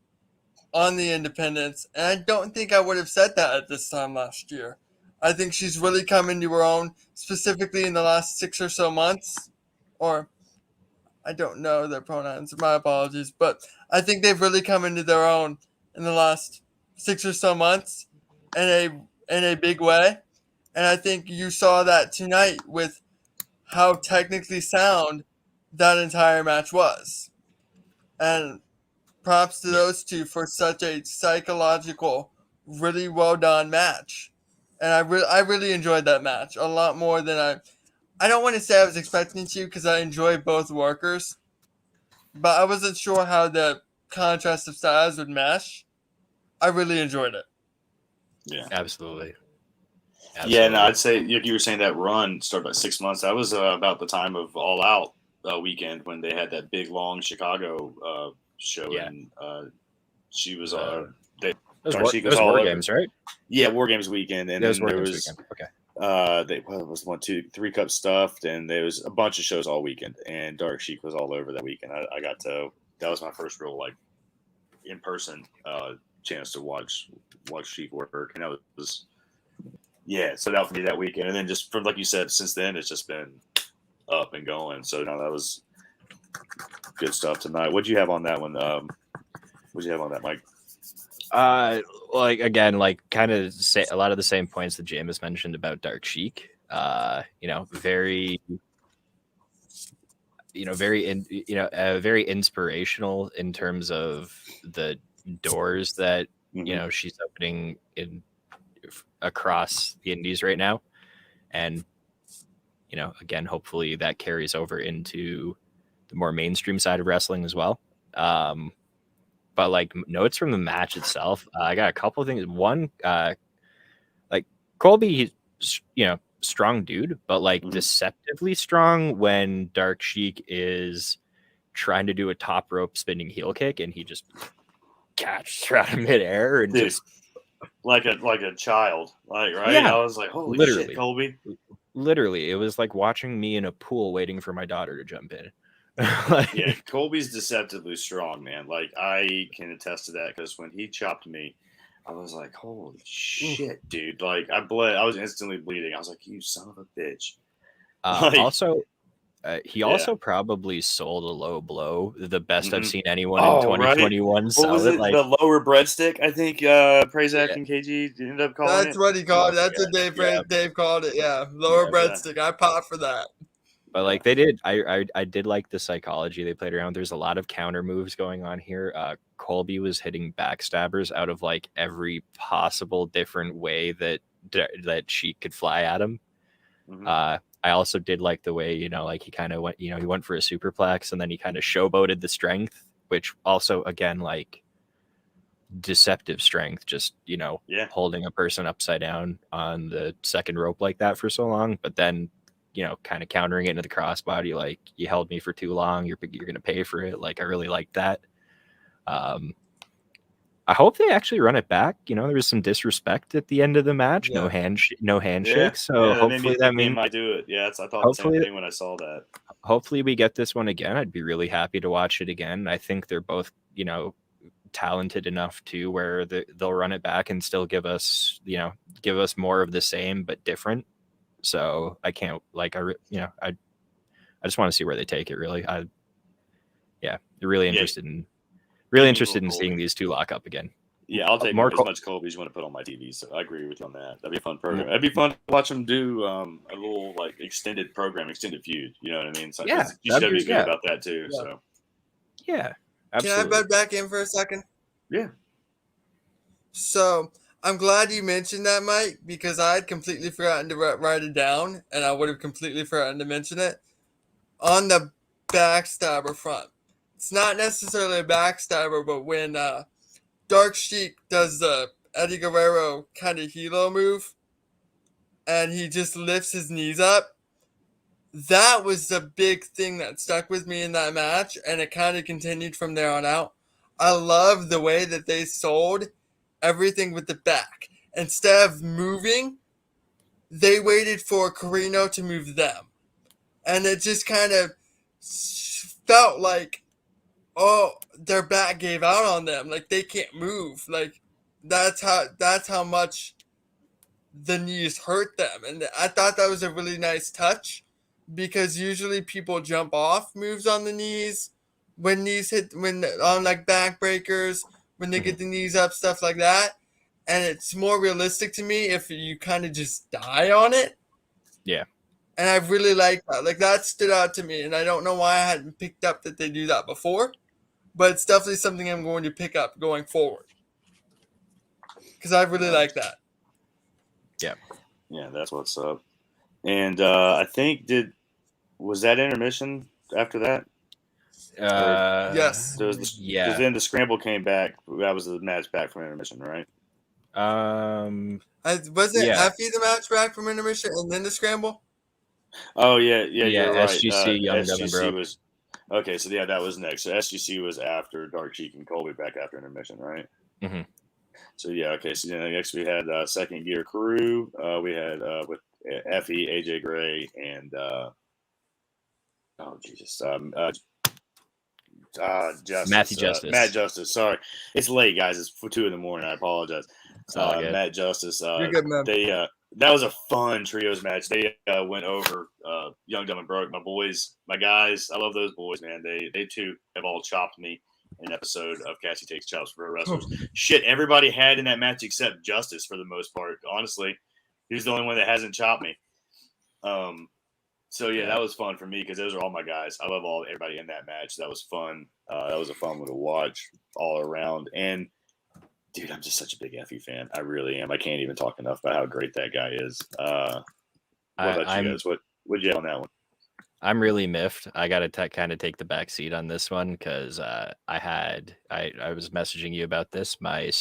C: on the independents, and I don't think I would have said that at this time last year. I think she's really come into her own, specifically in the last 6 or so months, or I don't know their pronouns, my apologies, but I think they've really come into their own in the last 6 or so months in a big way. And I think you saw that tonight with how technically sound that entire match was. And props to those two for such a psychological, really well done match. And I really enjoyed that match a lot more than I don't want to say I was expecting to, because I enjoy both workers, but I wasn't sure how the contrast of styles would mesh. I really enjoyed it.
D: Yeah,
B: absolutely.
D: Yeah, no, I'd say you were saying that run started about 6 months. That was about the time of All Out weekend when they had that big long Chicago show, and she was
B: it was War Games, right?
D: Yeah, War Games weekend, and then there was
B: weekend. Okay.
D: It was 1, 2, 3 cup stuffed, and there was a bunch of shows all weekend, and Dark Sheik was all over that weekend. I got to, that was my first real like in person chance to watch Sheik work, and that was stood out for me that weekend. And then just from like you said, since then it's just been up and going. So no, that was good stuff tonight. What'd you have on that one? What'd you have on that, Mike?
B: Like again, like kind of say a lot of the same points that Jameis mentioned about Dark Sheik. Very very inspirational in terms of the doors that she's opening in across the indies right now, and again, hopefully that carries over into the more mainstream side of wrestling as well. But like notes from the match itself, I got a couple of things. One, like Colby, strong dude, but like deceptively strong when Dark Sheik is trying to do a top rope spinning heel kick and he just catches her out of midair and just
D: like a child, like, right?
B: Yeah,
D: I was like, holy
B: literally.
D: shit, Colby.
B: Literally, it was like watching me in a pool waiting for my daughter to jump in.
D: Yeah, Colby's deceptively strong, man. Like, I can attest to that because when he chopped me, I was like, holy shit, dude. Like, I bled. I was instantly bleeding. I was like, you son of a bitch.
B: Also, he also probably sold a low blow. The best I've seen anyone in 2021
D: right?
B: sell
D: What was it?
B: like
D: the lower breadstick, I think Prazak and KG ended up calling
C: That's what he called it. That's what Dave called it. Yeah, lower breadstick. I popped for that.
B: But like they did, I did like the psychology they played around. There's a lot of counter moves going on here. Colby was hitting backstabbers out of like every possible different way that she could fly at him. I also did like the way, like he kind of went, he went for a superplex and then he kind of showboated the strength, which also again like deceptive strength, just holding a person upside down on the second rope like that for so long, but then kind of countering it into the crossbody, like you held me for too long, you're gonna pay for it. Like I really liked that. I hope they actually run it back. There was some disrespect at the end of the match. No handshake. So hopefully that means
D: might do it. Yeah, I thought the same thing when I saw that.
B: Hopefully we get this one again. I'd be really happy to watch it again. I think they're both talented enough to where they'll run it back and still give us more of the same but different. So I can't I just want to see where they take it. Really, really interested in seeing these two lock up again.
D: Yeah, I'll take as much Colby as you want to put on my TV. So I agree with you on that. That'd be a fun program. It'd be fun to watch them do a little like extended feud. You know what I mean? So
B: yeah,
D: GCW is good about that too. Yeah. So
B: yeah, absolutely.
C: Can I butt back in for a second?
D: Yeah.
C: So I'm glad you mentioned that, Mike, because I had completely forgotten to write it down, and I would have completely forgotten to mention it. On the backstabber front, it's not necessarily a backstabber, but when Dark Sheik does the Eddie Guerrero kind of helo move, and he just lifts his knees up, that was the big thing that stuck with me in that match, and it kind of continued from there on out. I love the way that they sold everything with the back. Instead of moving, they waited for Carino to move them. And it just kind of felt like, their back gave out on them. Like they can't move. Like that's how much the knees hurt them. And I thought that was a really nice touch because usually people jump off moves on the knees when on like backbreakers, when they get the knees up, stuff like that. And it's more realistic to me if you kind of just die on it.
B: Yeah.
C: And I really like that. Like that stood out to me. And I don't know why I hadn't picked up that they do that before. But it's definitely something I'm going to pick up going forward. Because I really like that.
B: Yeah.
D: Yeah, that's what's up. And I think was that intermission after that?
C: Yes.
D: Because then the scramble came back. That was the match back from intermission, right?
C: Was it Effie the match back from intermission and then the scramble?
D: Oh yeah, you're right.
B: SGC Young
D: SGC was okay. So yeah, that was next. So SGC was after Dark Sheik and Colby back after intermission, right?
B: Mm-hmm.
D: So yeah, okay. So next we had Second Gear Crew. We had with Effie, AJ Gray, and
B: Matthew Justice.
D: Matt Justice. Sorry, it's late, guys. It's 2 a.m. I apologize. Matt Justice.
C: You're good, man.
D: That was a fun trios match. They went over Young, Dumb, and Broke. My boys, my guys. I love those boys, man. They too have all chopped me in an episode of Cassidy Takes Chops for Wrestlers. Shit, everybody had in that match except Justice for the most part. Honestly, he's the only one that hasn't chopped me. So yeah, that was fun for me because those are all my guys. I love everybody in that match. That was fun. That was a fun one to watch all around. And dude, I'm just such a big Effie fan. I really am. I can't even talk enough about how great that guy is. What about you guys? What'd you have on that one?
B: I'm really miffed. I got to kind of take the back seat on this one because I was messaging you about this. My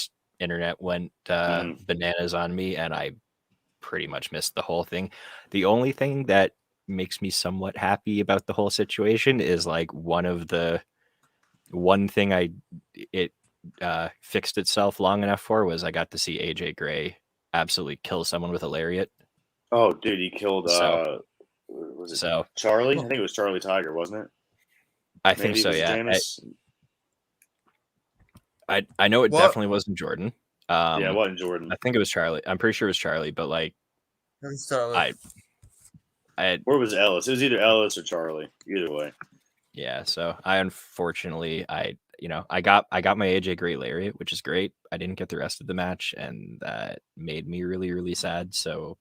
B: internet went bananas on me, and I pretty much missed the whole thing. The only thing that makes me somewhat happy about the whole situation is like one thing it fixed itself long enough for was I got to see AJ Gray absolutely kill someone with a lariat.
D: Oh, dude, he killed. Was it Charlie? I think it was Charlie Tiger, wasn't it?
B: I think so. Yeah. I know it definitely wasn't Jordan.
D: Yeah, it wasn't Jordan.
B: I think it was Charlie. I'm pretty sure it was Charlie, but like,
C: it was Charlie.
D: Or was it Ellis? It was either Ellis or Charlie. Either way.
B: Yeah. So I unfortunately I got my AJ Gray lariat, which is great. I didn't get the rest of the match, and that made me really, really sad. So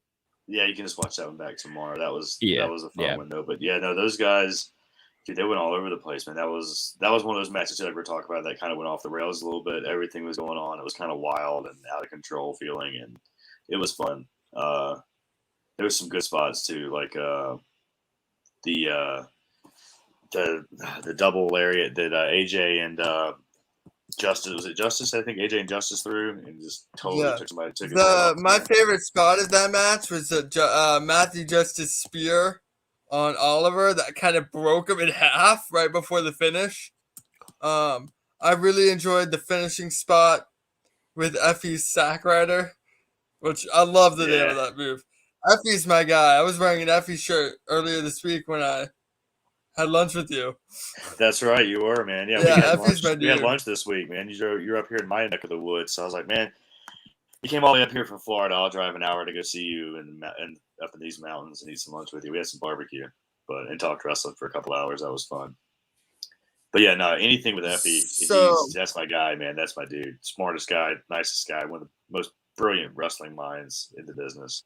D: yeah, you can just watch that one back tomorrow. That was a fun one though. But yeah, no, those guys, dude, they went all over the place, man. That was one of those matches that we're talking about that kind of went off the rails a little bit. Everything was going on. It was kind of wild and out of control feeling, and it was fun. There was some good spots too, like the double lariat that AJ and Justice, was it Justice? I think AJ and Justice threw and just totally took somebody.
C: My favorite spot of that match was Matthew Justice spear on Oliver that kind of broke him in half right before the finish. I really enjoyed the finishing spot with Effie's sack rider, which I love the name of that move. Effie's my guy. I was wearing an Effie shirt earlier this week when I had lunch with you.
D: That's right, you were, man. Yeah, we had lunch this week, man. You're up here in my neck of the woods, so I was like, man, you came all the way up here from Florida. I'll drive an hour to go see you and up in these mountains and eat some lunch with you. We had some barbecue, and talked wrestling for a couple hours. That was fun. But yeah, no, anything with Effie, that's my guy, man. That's my dude. Smartest guy, nicest guy, one of the most brilliant wrestling minds in the business.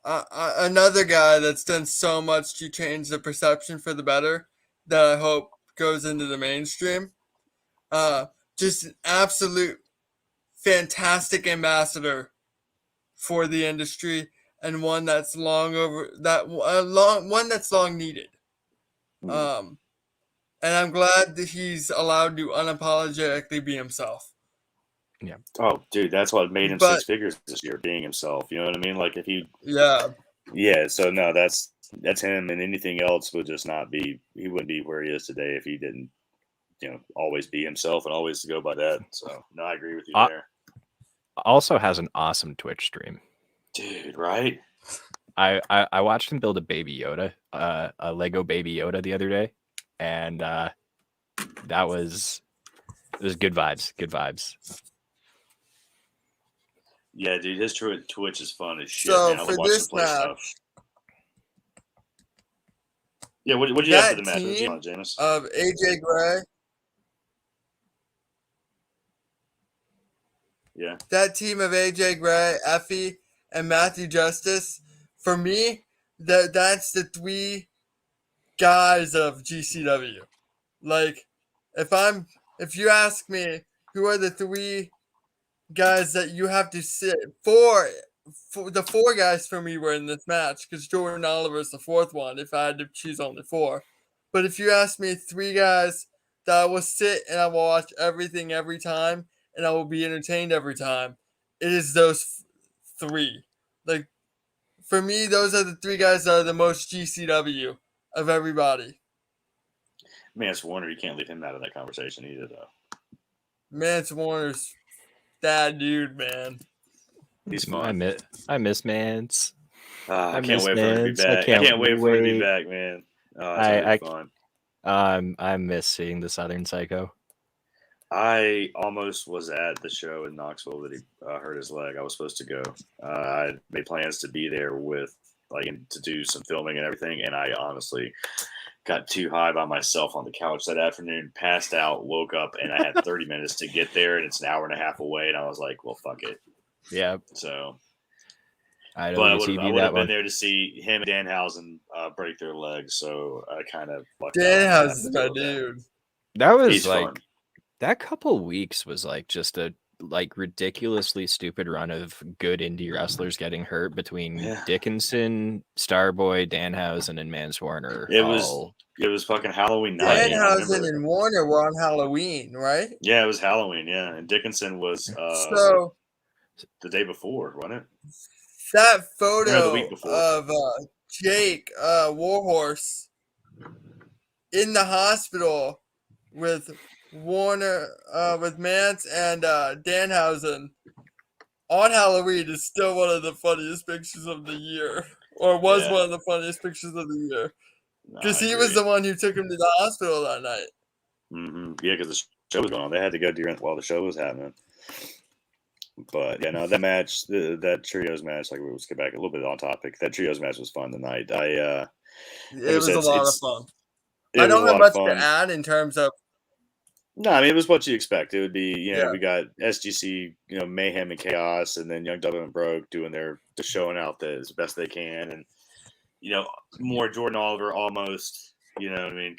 C: Another guy that's done so much to change the perception for the better that I hope goes into the mainstream. Just an absolute fantastic ambassador for the industry, and one that's long needed. And I'm glad that he's allowed to unapologetically be himself.
B: Yeah.
D: Oh, dude, that's what made him 6 figures this year, being himself. You know what I mean? Like if he.
C: Yeah.
D: Yeah. So no, that's him, and anything else would just not be. He wouldn't be where he is today if he didn't, always be himself and always go by that. So no, I agree with you there.
B: Also has an awesome Twitch stream,
D: dude. Right?
B: I watched him build a Baby Yoda, a Lego Baby Yoda the other day, and it was good vibes. Good vibes.
D: Yeah, dude, his Twitch is fun as shit.
C: So
D: man.
C: for this match,
D: yeah, what did you have for the match? Jameus?
C: Of AJ Gray.
D: Yeah.
C: That team of AJ Gray, Effie, and Matthew Justice, for me, that's the 3 guys of GCW. Like, if you ask me who are the 3 guys that you have to sit for the 4 guys for me were in this match, because Jordan Oliver is the 4th one if I had to choose only 4. But if you ask me 3 guys that I will sit and I will watch everything every time and I will be entertained every time, it is those 3. Like, for me, those are the 3 guys that are the most GCW of everybody.
D: Mance Warner, you can't leave him out of that conversation either, though.
C: Mance Warner's that dude, man.
D: He's fun.
B: I miss Mance.
D: I can't wait for him to be back. I can't wait for him to be back, man. That's fun.
B: I miss seeing the Southern Psycho.
D: I almost was at the show in Knoxville that he hurt his leg. I was supposed to go. I made plans to be there to do some filming and everything, and I honestly got too high by myself on the couch that afternoon, passed out, woke up, and I had 30 minutes to get there, and it's an hour and a half away, and I was like, well, fuck it.
B: Yeah.
D: So,
B: I
D: would have been there to see him and Danhausen break their legs, so I kind of
C: Danhausen's my dude.
B: That was fun. That couple weeks was just a ridiculously stupid run of good indie wrestlers getting hurt between Dickinson, Starboy, Danhausen, and Mance Warner.
D: It was fucking Halloween night.
C: Danhausen and Warner were on Halloween, right?
D: Yeah, it was Halloween. Yeah, and Dickinson was. the day before, wasn't it?
C: That
D: No, the
C: photo
D: week before.
C: of Jake Warhorse in the hospital with Warner, with Mance and Danhausen on Halloween is still one of the funniest pictures of the year, or was one of the funniest pictures of the year, because he was the one who took him to the hospital that night.
D: Mm-hmm. Yeah, because the show was going on. They had to go while the show was happening. But yeah, no, that match, that trios match, like let's get back a little bit on topic. That trios match was fun tonight.
C: It was a lot of fun.
D: I
C: don't have much to add in terms of.
D: No, I mean it was what you expect. It would be, we got SGC, Mayhem and Chaos, and then Young Double and Broke doing their showing out as best they can, and more Jordan Oliver almost,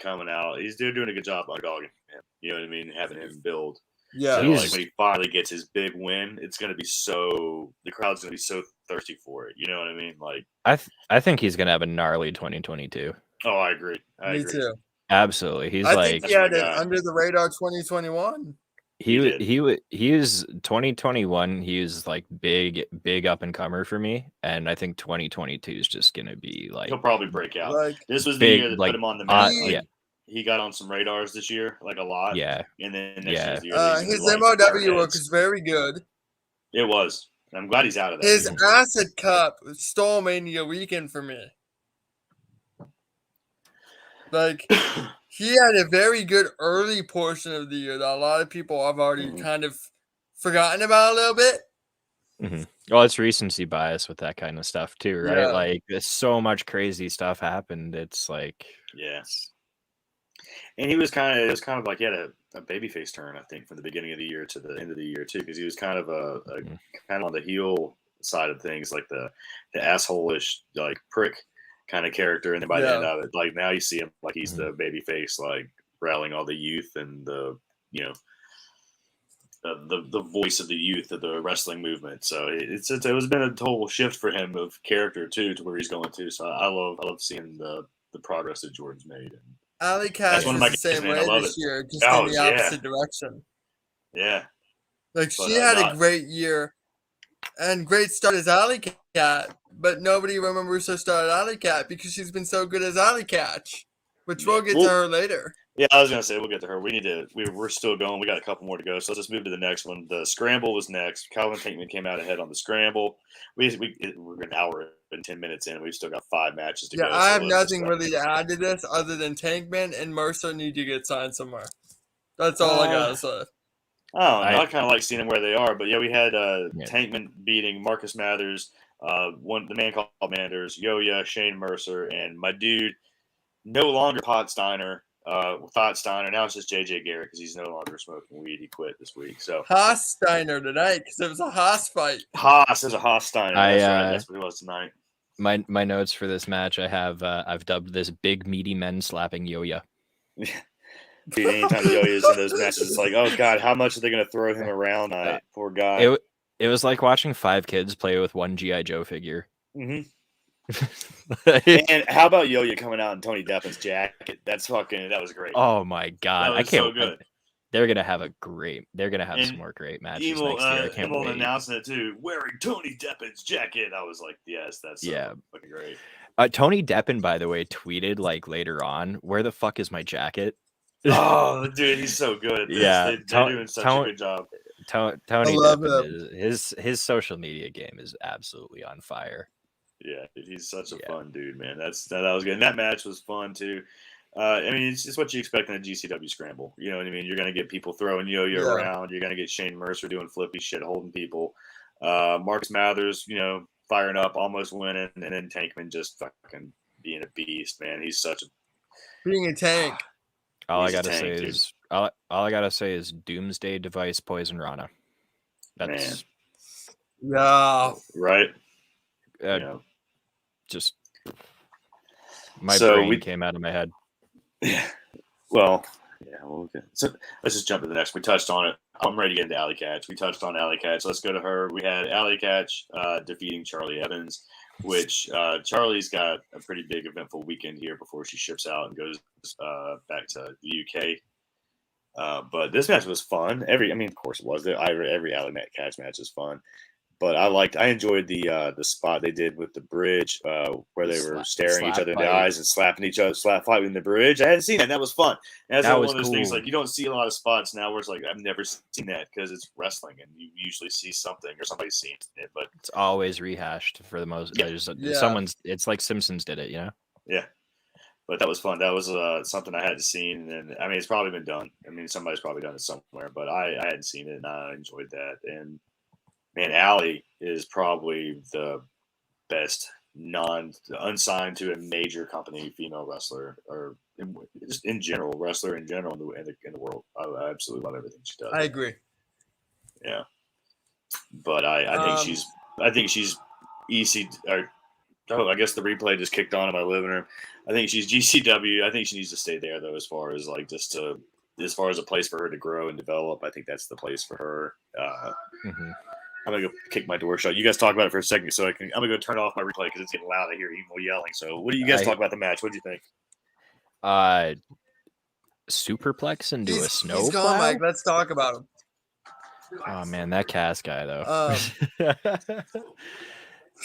D: coming out. He's doing a good job underdogging him. You know what I mean? Having him build.
C: Yeah.
D: So like when he finally gets his big win, it's gonna be the crowd's gonna be so thirsty for it. You know what I mean? Like
B: I think he's gonna have a gnarly 2022.
D: Oh, I agree.
C: Me too.
B: Absolutely.
C: I think he had it under the radar 2021.
B: He was 2021. He was like big up and comer for me, and I think 2022 is just gonna be like
D: he'll probably break out. This was the year that put him on the map. He got on some radars this year, like a lot.
B: Yeah.
D: And then next year,
C: his MOW work is very good.
D: It was. I'm glad he's out of that.
C: His Acid Cup stole Mania weekend for me. Like, he had a very good early portion of the year that a lot of people have already kind of forgotten about a little bit.
B: Mm-hmm. Well, it's recency bias with that kind of stuff too, right? Yeah. Like, there's so much crazy stuff happened. It's like,
D: yes. And it was kind of like he had a babyface turn, I think, from the beginning of the year to the end of the year too, because he was kind of kind of on the heel side of things, like the asshole-ish, like prick kind of character, and then by the end of it, like now you see him like he's the babyface, like rallying all the youth and the voice of the youth of the wrestling movement. So it was been a total shift for him of character too, to where he's going to. So I love seeing the progress that Jordan's made. And
C: Alley Cat is the same way this year, just in the opposite direction.
D: Yeah.
C: Like, she had a great year and great start as Alley Cat, but nobody remembers her start at Alley Cat because she's been so good as Alley Catch, which we'll get to her later.
D: Yeah, I was going to say, we'll get to her. We're still going. We got a couple more to go. So let's just move to the next one. The Scramble was next. Calvin Tankman came out ahead on the Scramble. We're an hour and 10 minutes in, and we've still got 5 matches to go.
C: I have nothing really to add to this other than Tankman and Mercer need to get signed somewhere. That's all I got to say.
D: I kind of like seeing them where they are. But, yeah, we had Tankman beating Marcus Mathers, the man called Manders, Yo-Ya, Shane Mercer, and my dude, no longer Pot Steiner. Thought Steiner. Now it's just JJ Garrett because he's no longer smoking weed. He quit this week. So
C: Haas Steiner tonight because it was a Haas fight.
D: Haas is a Haas Steiner. That's right. That's what it was tonight.
B: My notes for this match, I've dubbed this big meaty men slapping Yo-Ya.
D: Dude, anytime Yo-Ya's in those matches, it's like, oh god, how much are they going to throw him around? Poor guy.
B: It was like watching 5 kids play with one G.I. Joe figure.
D: Mm-hmm. And how about Yo-Ya coming out in Tony Deppin's jacket? That was great.
B: Oh my god, I can't.
D: So good.
B: They're gonna have some more great matches next year. I can't wait.
D: Announcing it too, wearing Tony Deppin's jacket. I was like, yes, that's fucking great.
B: Tony Deppin, by the way, tweeted like later on, "Where the fuck is my jacket?"
D: Oh, dude, he's so good at this.
B: Yeah,
D: they're doing such a good job.
B: Tony Deppin, his social media game is absolutely on fire.
D: Yeah, he's such a fun dude, man. That was good. And that match was fun too. I mean, it's just what you expect in a GCW scramble. You know what I mean? You're gonna get people throwing Yo-Yo around. You're gonna get Shane Mercer doing flippy shit, holding people. Marcus Mathers, firing up, almost winning, and then Tankman just fucking being a beast, man. He's such a
C: being a tank.
B: All I gotta say is Doomsday Device Poison Rana. That's
D: right.
B: Just my brain came out of my head.
D: Yeah. Well, okay. So let's just jump to the next. We touched on it. I'm ready to get into Alley Catch. We touched on Alley Catch. Let's go to her. We had Alley Catch defeating Charlie Evans, which Charlie's got a pretty big eventful weekend here before she ships out and goes back to the UK. But this match was fun. Of course it was. Every Alley Catch match is fun. But I enjoyed the spot they did with the bridge where they were staring each other in the eyes and slapping each other, slap fighting the bridge. I hadn't seen that. That was fun. And that's one of those things like you don't see a lot of spots now where it's like I've never seen that because it's wrestling and you usually see something or somebody's seen it. But
B: it's always rehashed for the most. Someone's. It's like Simpsons did it, you know.
D: Yeah. But that was fun. That was something I hadn't seen, and I mean, it's probably been done. I mean, somebody's probably done it somewhere, but I hadn't seen it, and I enjoyed that. And man, Allie is probably the best unsigned to a major company female wrestler, or just in general, wrestler in general in the world. I absolutely love everything she does.
C: I agree.
D: Yeah, but I think she's EC. I guess the replay just kicked on in my living room. I think she's GCW. I think she needs to stay there though, as far as a place for her to grow and develop. I think that's the place for her. I'm gonna go kick my door shut. You guys talk about it for a second, so I'm gonna go turn off my replay because it's getting loud. I hear Emo yelling. So, what do you guys talk about the match? What do you think?
B: Superplex into a snowplow.
C: He's gone, Mike. Let's talk about him.
B: Oh man, that Cass guy though.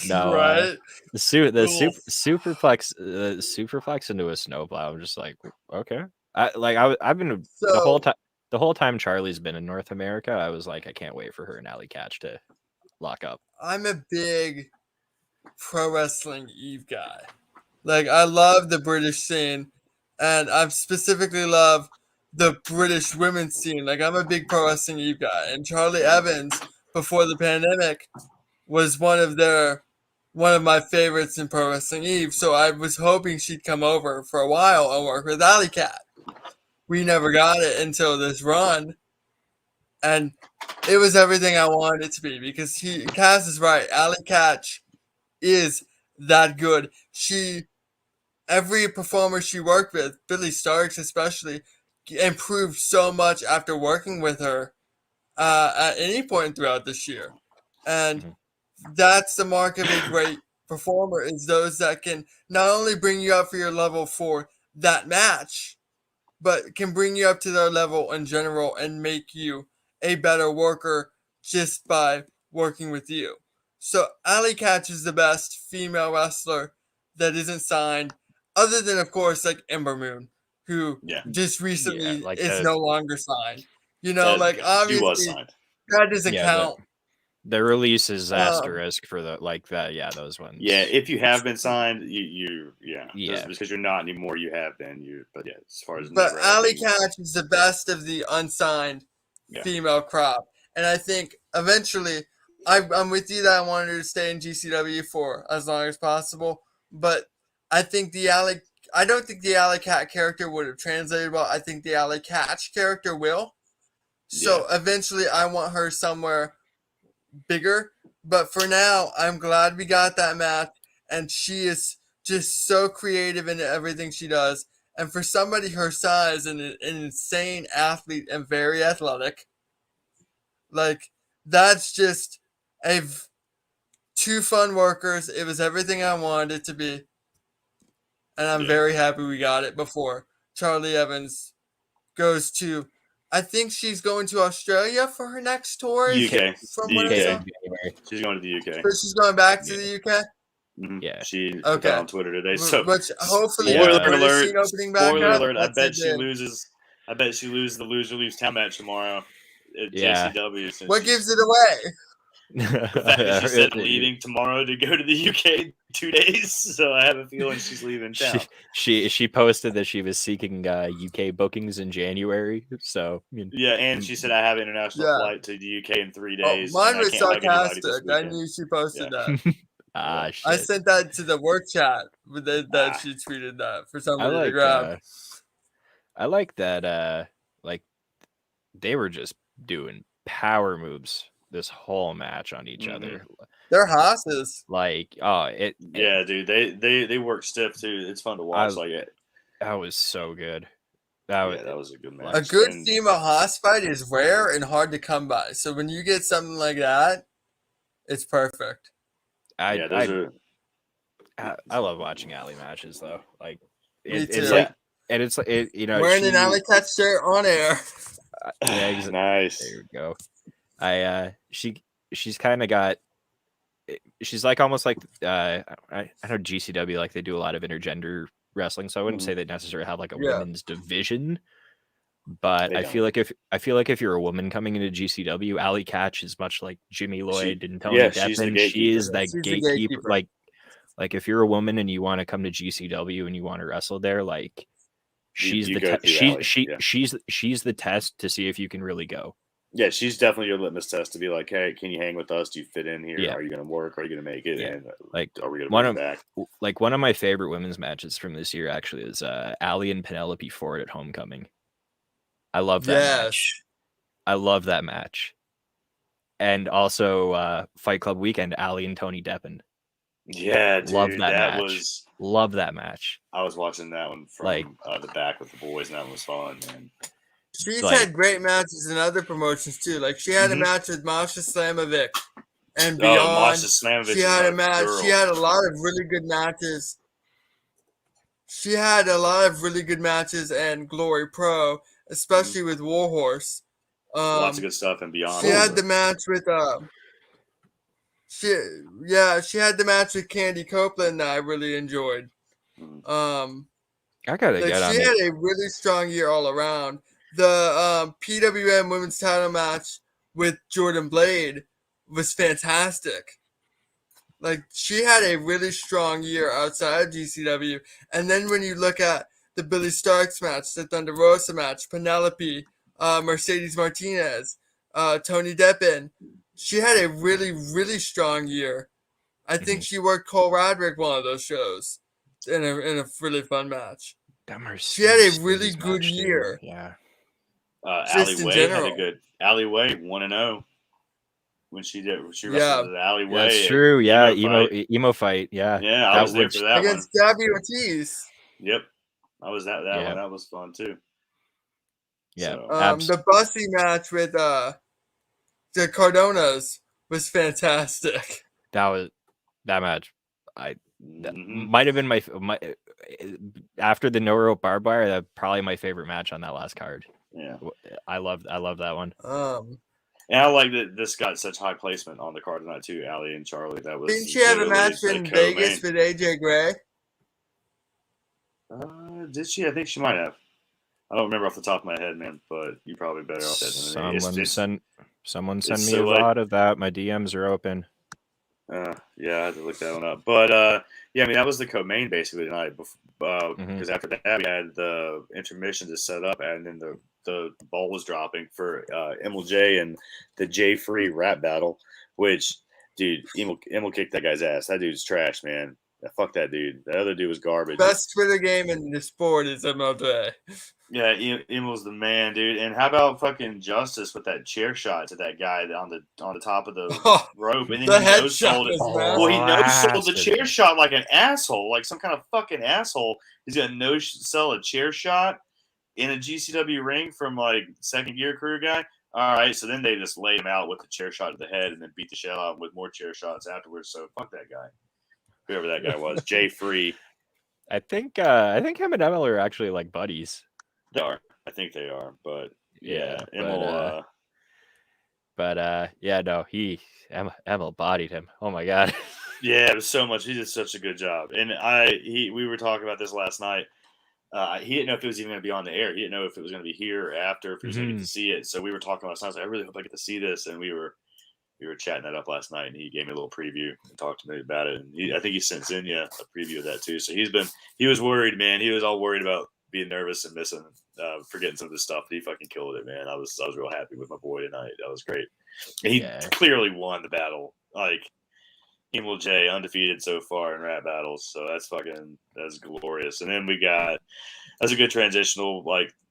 B: No,
C: right?
B: The superplex into a snowplow. I'm just like, okay. I've been the whole time Charlie's been in North America. I was like, I can't wait for her and Allie Catch to lock up.
C: I'm a big pro wrestling Eve guy. Like, I love the British scene, and I specifically love the British women's scene. Like, I'm a big pro wrestling Eve guy, and Charlie Evans before the pandemic was one of my favorites in Pro Wrestling Eve. So I was hoping she'd come over for a while and work with Alley Cat. We never got it until this run, and it was everything I wanted it to be because Cass is right. Alley Catch is that good. Every performer she worked with, Billy Starks especially, improved so much after working with her at any point throughout this year, and that's the mark of a great performer, is those that can not only bring you up for your level for that match, but can bring you up to their level in general and make you a better worker just by working with you. So Alley Catch is the best female wrestler that isn't signed, other than, of course, like Ember Moon, who just recently is no longer signed. You know, obviously,
D: she was signed.
C: That doesn't count.
B: The release is asterisk for those ones.
D: Yeah, if you have been signed, you just because you're not anymore, you have been. But yeah, as far as
C: Alley Catch is the best of the unsigned female crop, and I think eventually, I'm with you that I wanted her to stay in GCW for as long as possible. But I think I don't think the Alley Cat character would have translated well. I think the Alley Catch character will. So eventually, I want her somewhere bigger, but for now I'm glad we got that match, and she is just so creative in everything she does, and for somebody her size and an insane athlete and very athletic, like, that's just two fun workers. It was everything I wanted it to be, and I'm very happy we got it before Charlie Evans goes to, I think she's going to Australia for her next tour.
D: UK.
C: From what I saw.
D: She's going to the UK.
C: So she's going back to the UK?
D: Mm-hmm. Yeah. She put that on Twitter today. So
C: which hopefully
D: spoiler alert.
C: Opening back
D: spoiler
C: up,
D: alert. I bet she loses the loser leaves town match tomorrow at JCW.
C: What gives it away?
D: The fact that she said leaving tomorrow to go to the UK 2 days, so I have a feeling she's leaving town.
B: She posted that she was seeking UK bookings in January. So
D: and she said I have an international flight to the UK in 3 days.
C: Mine was sarcastic. I knew she posted that. I sent that to the work chat that she tweeted that for somebody to grab.
B: I like that. They were just doing power moves this whole match on each other.
C: They're hosses.
D: Dude, they work stiff too. It's fun to watch.
B: That was so good.
D: That was a good match.
C: A good female hoss fight is rare and hard to come by. So when you get something like that, it's perfect.
B: I love watching Alley matches though.
C: Me too.
B: It's
C: wearing an Alley Cat shirt on air.
D: Nice.
B: There you go. She's kind of got she's like almost like I know GCW, like they do a lot of intergender wrestling, so I wouldn't say they necessarily have like a women's division. But I feel like if you're a woman coming into GCW, Allie Katch is much like Jimmy Lloyd and Tony Deppen. She is that gatekeeper. Like if you're a woman and you want to come to GCW and you want to wrestle there, like she's the test to see if you can really go.
D: Yeah, she's definitely your litmus test to be like, hey, can you hang with us? Do you fit in here?
B: Yeah.
D: Are you going to work? Are you going to make it?
B: Yeah.
D: And
B: like,
D: are we going to bring back?
B: Like one of my favorite women's matches from this year actually is Allie and Penelope Ford at Homecoming. I love that match. I love that match. And also Fight Club Weekend, Allie and Tony Deppen.
D: Yeah, dude,
B: love that match. Love that match.
D: I was watching that one from the back with the boys, and that one was fun, man.
C: She's had great matches in other promotions too. Like she had a match with Masha Slamovic and beyond.
D: Masha Slamovic.
C: She had a match. She had a lot of really good matches. She had a lot of really good matches and Glory Pro, especially with Warhorse.
D: Lots of good stuff and beyond.
C: She had the match with she had the match with Candy Copeland that I really enjoyed.
B: I gotta get on
C: she had a really strong year all around. The PWM women's title match with Jordan Blade was fantastic. Like she had a really strong year outside of GCW. And then when you look at the Billy Starks match, the Thunder Rosa match, Penelope, Mercedes Martinez, Tony Deppen, she had a really, really strong year. I think she worked Cole Radrick one of those shows in a really fun match. She had a really good year.
B: Yeah.
D: Allie Way had a good Way 1-0 when she wrestled the Allie Way.
B: That's true. Yeah, emo fight. Yeah,
D: yeah, I was there for that
C: against Gabby Ortiz.
D: Yep, I was that one. That was fun too.
B: Yeah,
C: the Bussy match with the Cardonas was fantastic.
B: That match. That might have been my after the no rope barbed wire. That probably my favorite match on that last card.
D: Yeah,
B: I love that one.
D: And I like that this got such high placement on the card tonight too. Allie and Charlie. That was.
C: Didn't she have a match in Vegas with AJ Gray?
D: Did she? I think she might have. I don't remember off the top of my head, man. But you probably better off that.
B: Someone send me a lot of that. My DMs are open.
D: Yeah, I had to look that one up. But yeah, I mean that was the co-main basically tonight. Because after that we had the intermission to set up, and then the ball was dropping for MLJ and the J Free rap battle. Which, dude, Emil kicked that guy's ass. That dude's trash, man. Fuck that dude. That other dude was garbage.
C: Best Twitter game in the sport is MLJ.
D: Yeah, Emil's the man, dude. And how about fucking Justice with that chair shot to that guy on the top of the rope, and then he no-sold it. Well, he no-sold the chair shot like an asshole, like some kind of fucking asshole. He's gonna no-sell a chair shot in a GCW ring from like second gear crew guy. All right, so then they just laid him out with the chair shot to the head, and then beat the shell out with more chair shots afterwards. So fuck that guy, whoever that guy was, Jay Free.
B: I think him and Emil are actually like buddies.
D: They are. I think they are, but yeah,
B: Emil. No, Emil bodied him. Oh my god.
D: Yeah, it was so much. He did such a good job, and we were talking about this last night. He didn't know if it was even going to be on the air. He didn't know if it was going to be here or after, if he was going to get to see it. So we were talking last night. I was like, I really hope I get to see this, and we were chatting that up last night, and he gave me a little preview and talked to me about it. And I think he sent in a preview of that too. So he was worried, man. He was all worried about being nervous and missing, forgetting some of this stuff. But he fucking killed it, man. I was real happy with my boy tonight. That was great. And he clearly won the battle. Like Emil J, undefeated so far in rap battles. So that's glorious. And then that's a good transitional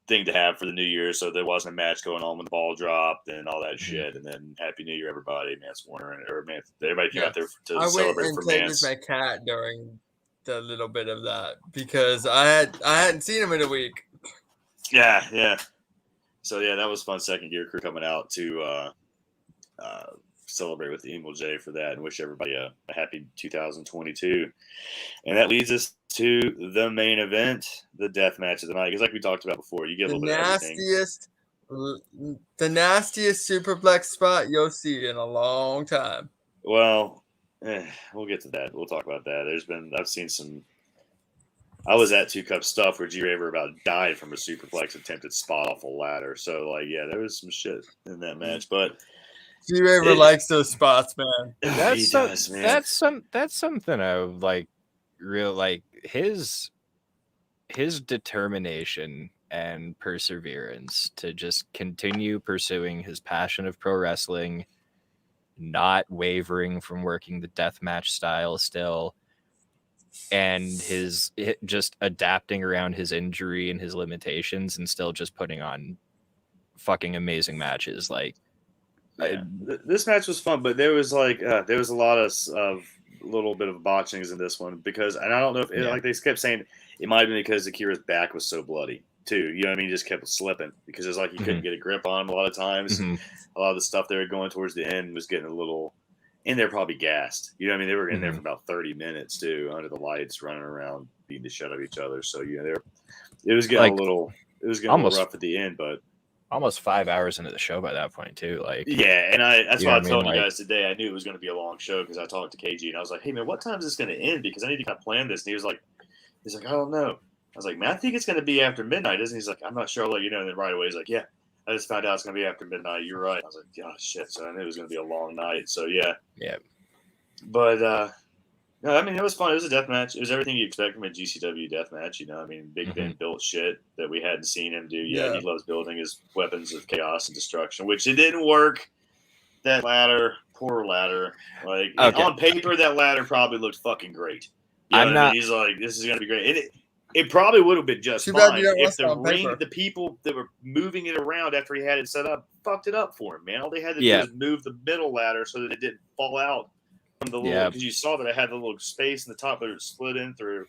D: thing to have for the new year. So there wasn't a match going on when the ball dropped and all that shit. And then Happy New Year, everybody. Mance Warner everybody came out there to celebrate for Mance. I went and played with
C: my cat during the little bit of that because I hadn't seen him in a week.
D: Yeah. So yeah, that was fun. Second gear crew coming out to celebrate with the Emil J for that and wish everybody a happy 2022. And that leads us to the main event, the death match of the night. Because like we talked about before, you get a little bit of everything.
C: The nastiest superplex spot you'll see in a long time.
D: Well, we'll get to that. We'll talk about that. I've seen some. I was at 2 Cup stuff where G Raver about died from a superplex attempted spot off a ladder. So like, yeah, there was some shit in that match, but
C: G Raver likes those spots, man.
B: That's something I like. Real like his determination and perseverance to just continue pursuing his passion of pro wrestling, not wavering from working the deathmatch style still, and his just adapting around his injury and his limitations and still just putting on fucking amazing matches. Like,
D: this match was fun, but there was like there was a lot of little bit of botchings in this one because, and I don't know if like they kept saying it might have been because Akira's back was so bloody too. You know what I mean? He just kept slipping because it's like he couldn't get a grip on him a lot of times. A lot of the stuff they were going towards the end was getting a little, and they're probably gassed. You know what I mean? They were in there for about 30 minutes too, under the lights, running around, beating the shit out of each other. So it was getting a little rough at the end, but
B: almost 5 hours into the show by that point too. Like,
D: yeah, and that's why I told you guys today. I knew it was going to be a long show because I talked to KG and I was like, "Hey man, what time is this going to end? Because I need to kind of plan this." And he was like, "I don't know." I was like, "Man, I think it's going to be after midnight, isn't?" He's like, "I'm not sure. I'll let you know." And then right away he's like, "Yeah, I just found out it's going to be after midnight. You're right." I was like, "Oh shit!" So I knew it was going to be a long night. So yeah. But no, I mean it was fun. It was a death match. It was everything you expect from a GCW death match. You know, I mean, Big Ben built shit that we hadn't seen him do yet. He loves building his weapons of chaos and destruction, which it didn't work. That ladder, poor ladder. Like on paper, that ladder probably looked fucking great. You know what I mean? He's like, this is gonna be great, and it probably would have been just fine if the people that were moving it around after he had it set up fucked it up for him. Man, all they had to do was move the middle ladder so that it didn't fall out. The little, because you saw that it had the little space in the top that it split in through,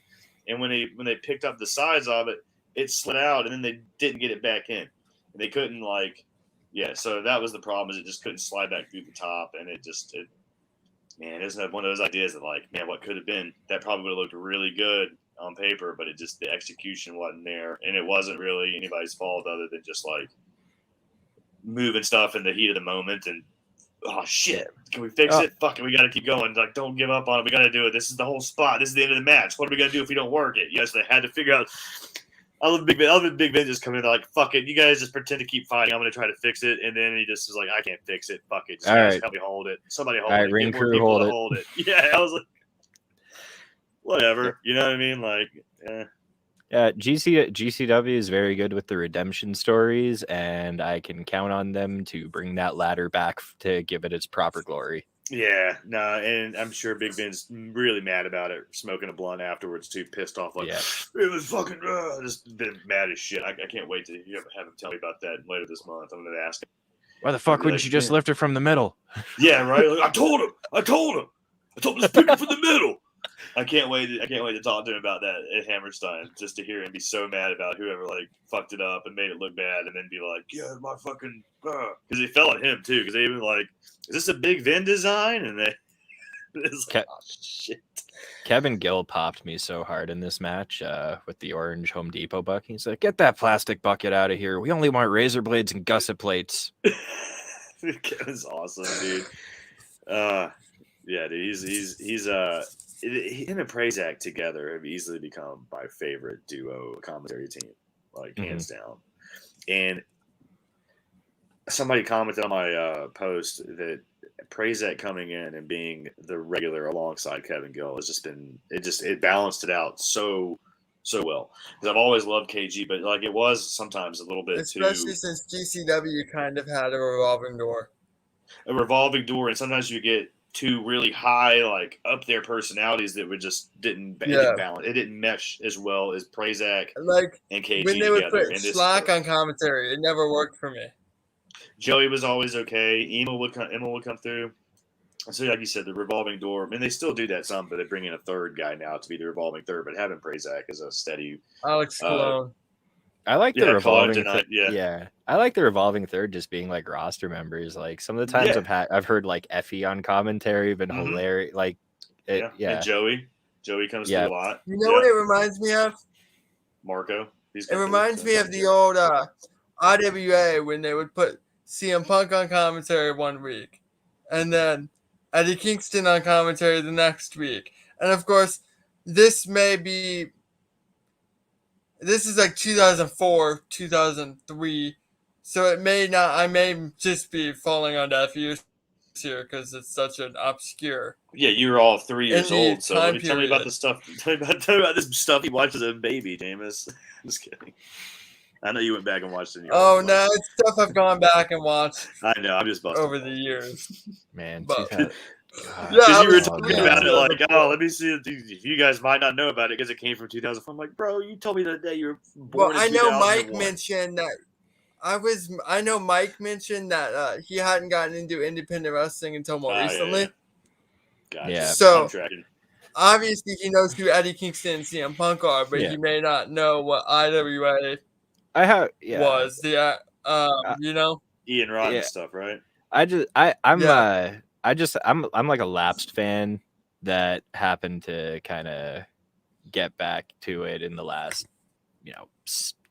D: and when they picked up the sides of it, it slid out, and then they didn't get it back in, and they couldn't so that was the problem, is it just couldn't slide back through the top, and it's one of those ideas that like, man, what could have been? That probably would have looked really good on paper, but the execution wasn't there, and it wasn't really anybody's fault other than just like moving stuff in the heat of the moment and. Oh shit! Can we fix it? Fuck it, we got to keep going. Like, don't give up on it. We got to do it. This is the whole spot. This is the end of the match. What are we gonna do if we don't work it? Yes, they had to figure out. I love Big Ben just coming in. They're like, fuck it, you guys just pretend to keep fighting. I'm gonna try to fix it, and then he just is like, I can't fix it. Fuck it. Just help me hold it. Somebody hold it.
B: Ring crew hold
D: it. Yeah, I was like, whatever. You know what I mean? Like, yeah.
B: GCW is very good with the redemption stories, and I can count on them to bring that ladder back to give it its proper glory.
D: Yeah, no, and I'm sure Big Ben's really mad about it, smoking a blunt afterwards too, pissed off, like, it was fucking, just been mad as shit. I can't wait to have him tell me about that later this month. I'm going to ask him.
B: Why the fuck wouldn't you just lift it from the middle?
D: Yeah, right? Like, I told him to pick it from the middle. I can't wait to talk to him about that at Hammerstein, just to hear him be so mad about whoever like fucked it up and made it look bad, and then be like, yeah, my fucking, because it fell on him too, because they even like, is this a Big Vin design? And they, it's like, oh shit.
B: Kevin Gill popped me so hard in this match with the orange Home Depot bucket. He's like, get that plastic bucket out of here. We only want razor blades and gusset plates.
D: Kevin's awesome, dude. Yeah, dude, he's him and Prazak together have easily become my favorite duo commentary team, like hands down. And somebody commented on my post that Prazak coming in and being the regular alongside Kevin Gill has just been it balanced it out so well, because I've always loved KG, but like it was sometimes a little bit
C: especially since GCW kind of had a revolving door,
D: and sometimes you get two really high, like up there personalities that didn't balance. It didn't mesh as well as Prazak and KG
C: when they would put Slack on commentary. It never worked for me.
D: Joey was always okay. Emma would come through. So like you said, the revolving door. I mean, they still do that some, but they bring in a third guy now to be the revolving third. But having Prazak as a steady
C: Alex Cologne.
B: I like the revolving. I like the revolving third just being like roster members. Like some of the times I've heard like Effie on commentary, been hilarious. Like
D: and Joey comes through a lot.
C: You know what it reminds me of?
D: Marco.
C: It reminds me of the old IWA when they would put CM Punk on commentary one week, and then Eddie Kingston on commentary the next week. And of course, this is like 2004, 2003. So it may not, I may just be falling on deaf ears here because it's such an obscure.
D: Yeah, you were all 3 years old. So tell me about the stuff. Tell me about this stuff you watched as a baby, Jameis. Just kidding. I know you went back and watched it.
C: No, it's stuff I've gone back and watched.
D: I know. I'm just busting
C: over the years,
B: man.
C: But,
D: because you were talking about it like, oh, let me see if you guys might not know about it because it came from 2004. I'm like, bro, you told me the day you were born.
C: Well, I know Mike mentioned that. I know Mike mentioned that he hadn't gotten into independent wrestling until more recently.
D: Yeah.
C: So obviously he knows who Eddie Kingston and CM Punk are, but he may not know what IWA was. You know,
D: Ian Rotten stuff, right?
B: I'm like a lapsed fan that happened to kind of get back to it in the last,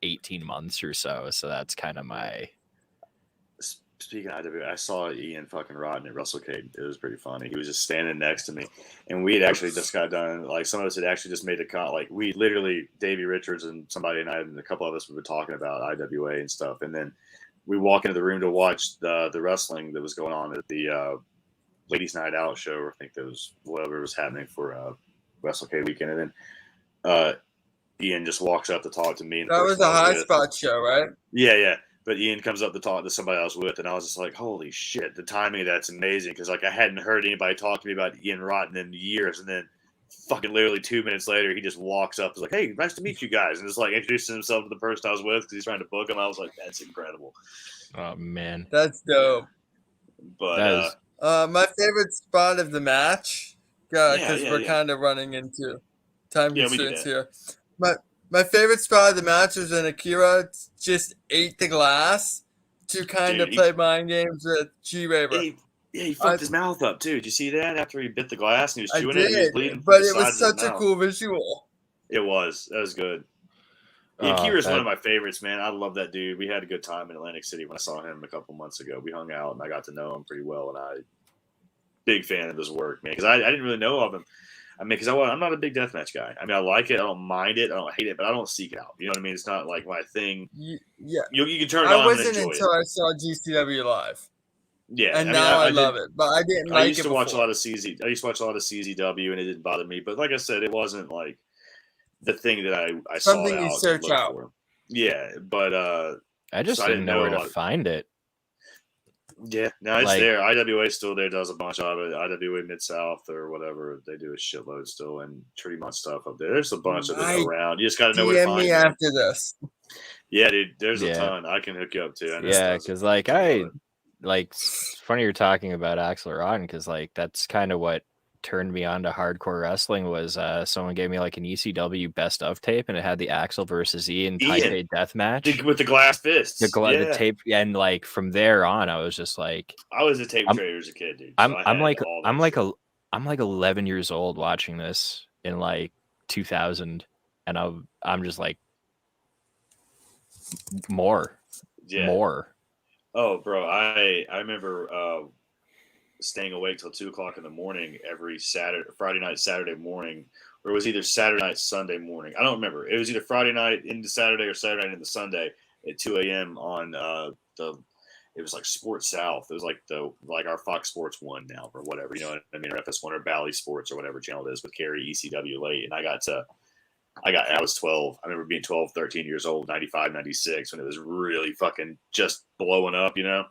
B: 18 months or so. So that's kind of my.
D: Speaking of IWA, I saw Ian fucking Rotten at WrestleCade. It was pretty funny. He was just standing next to me, and we had actually just got done. Like some of us had actually just made the cut. Like we literally, Davey Richards and somebody and I and a couple of us were talking about IWA and stuff, and then we walk into the room to watch the wrestling that was going on at the Ladies Night Out show. I think that was whatever was happening for WrestleCade weekend, and then Ian just walks up to talk to me. And
C: that was a high spot show, right?
D: Yeah. But Ian comes up to talk to somebody else with, and I was just like, holy shit, the timing of that's amazing. Because, like, I hadn't heard anybody talk to me about Ian Rotten in years. And then fucking literally 2 minutes later, he just walks up and is like, hey, nice to meet you guys. And just, like, introducing himself to the person I was with because he's trying to book him. I was like, that's incredible.
B: Oh, man.
C: That's dope.
D: But
C: my favorite spot of the match, because we're kind of running into time constraints here. My favorite spot of the match was when Akira just ate the glass to kind of play mind games with G-Raver.
D: He fucked his mouth up, too. Did you see that after he bit the glass and he was chewing it? He was bleeding
C: but it was such a cool visual.
D: It was. That was good. Akira's one of my favorites, man. I love that dude. We had a good time in Atlantic City when I saw him a couple months ago. We hung out, and I got to know him pretty well, and I big fan of his work, man, because I didn't really know of him. I mean, because I'm not a big deathmatch guy. I mean, I like it. I don't mind it. I don't hate it, but I don't seek it out. You know what I mean? It's not like my thing.
C: Yeah.
D: You can turn it on and enjoy it.
C: I wasn't until I saw GCW live.
D: Yeah.
C: And now I love it. But I didn't like it. I used to watch a lot of
D: CZW, and it didn't bother me. But like I said, it wasn't like the thing that I saw.
C: Something you search out.
D: For. Yeah, but
B: I just didn't know where to find it.
D: Yeah, no, it's there. IWA still there, does a bunch of it. IWA Mid-South or whatever, they do a shitload still, and pretty much stuff up there. There's a bunch of it around. You just got to know where to find it.
C: DM me after this.
D: Yeah, dude, there's a ton. I can hook you up too.
B: Yeah, because it's funny you're talking about Axel Rotten, because that's kind of what turned me on to hardcore wrestling was someone gave me like an ECW best of tape, and it had the Axel versus Ian Taipei death match
D: with the glass fists.
B: The tape, and like from there on, I was just like,
D: I was a tape trader as a kid, dude.
B: I'm like 11 years old watching this in like 2000, and I'm just like more. Oh,
D: bro, I remember staying awake till 2:00 in the morning every Friday night, Saturday morning, or it was either Saturday night, Sunday morning. I don't remember. It was either Friday night into Saturday or Saturday night into Sunday at 2 a.m. on it was like Sports South. It was like our Fox Sports 1 now or whatever, you know what I mean, or FS1 or Bally Sports or whatever channel it is with Carrie ECW late. And I was 12. I remember being 12, 13 years old, 95, 96, when it was really fucking just blowing up, you know?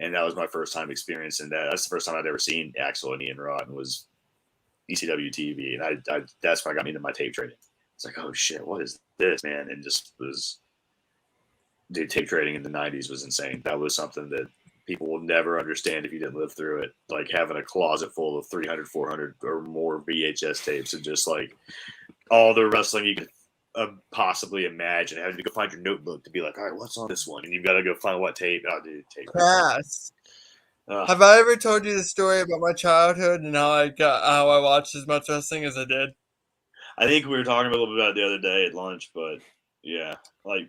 D: And that was my first time experiencing that. That's the first time I'd ever seen Axel and Ian Rotten was ECW TV. And that's when I got me into my tape trading. It's like, oh shit, what is this, man? And tape trading in the 90s was insane. That was something that people will never understand if you didn't live through it. Like having a closet full of 300, 400 or more VHS tapes and just like all the wrestling you could possibly imagine, having to go find your notebook to be like, all right, what's on this one? And you've got to go find what tape. Oh, dude, tape.
C: Yes. Have I ever told you the story about my childhood and how I watched as much wrestling as I did?
D: I think we were talking a little bit about it the other day at lunch, but yeah,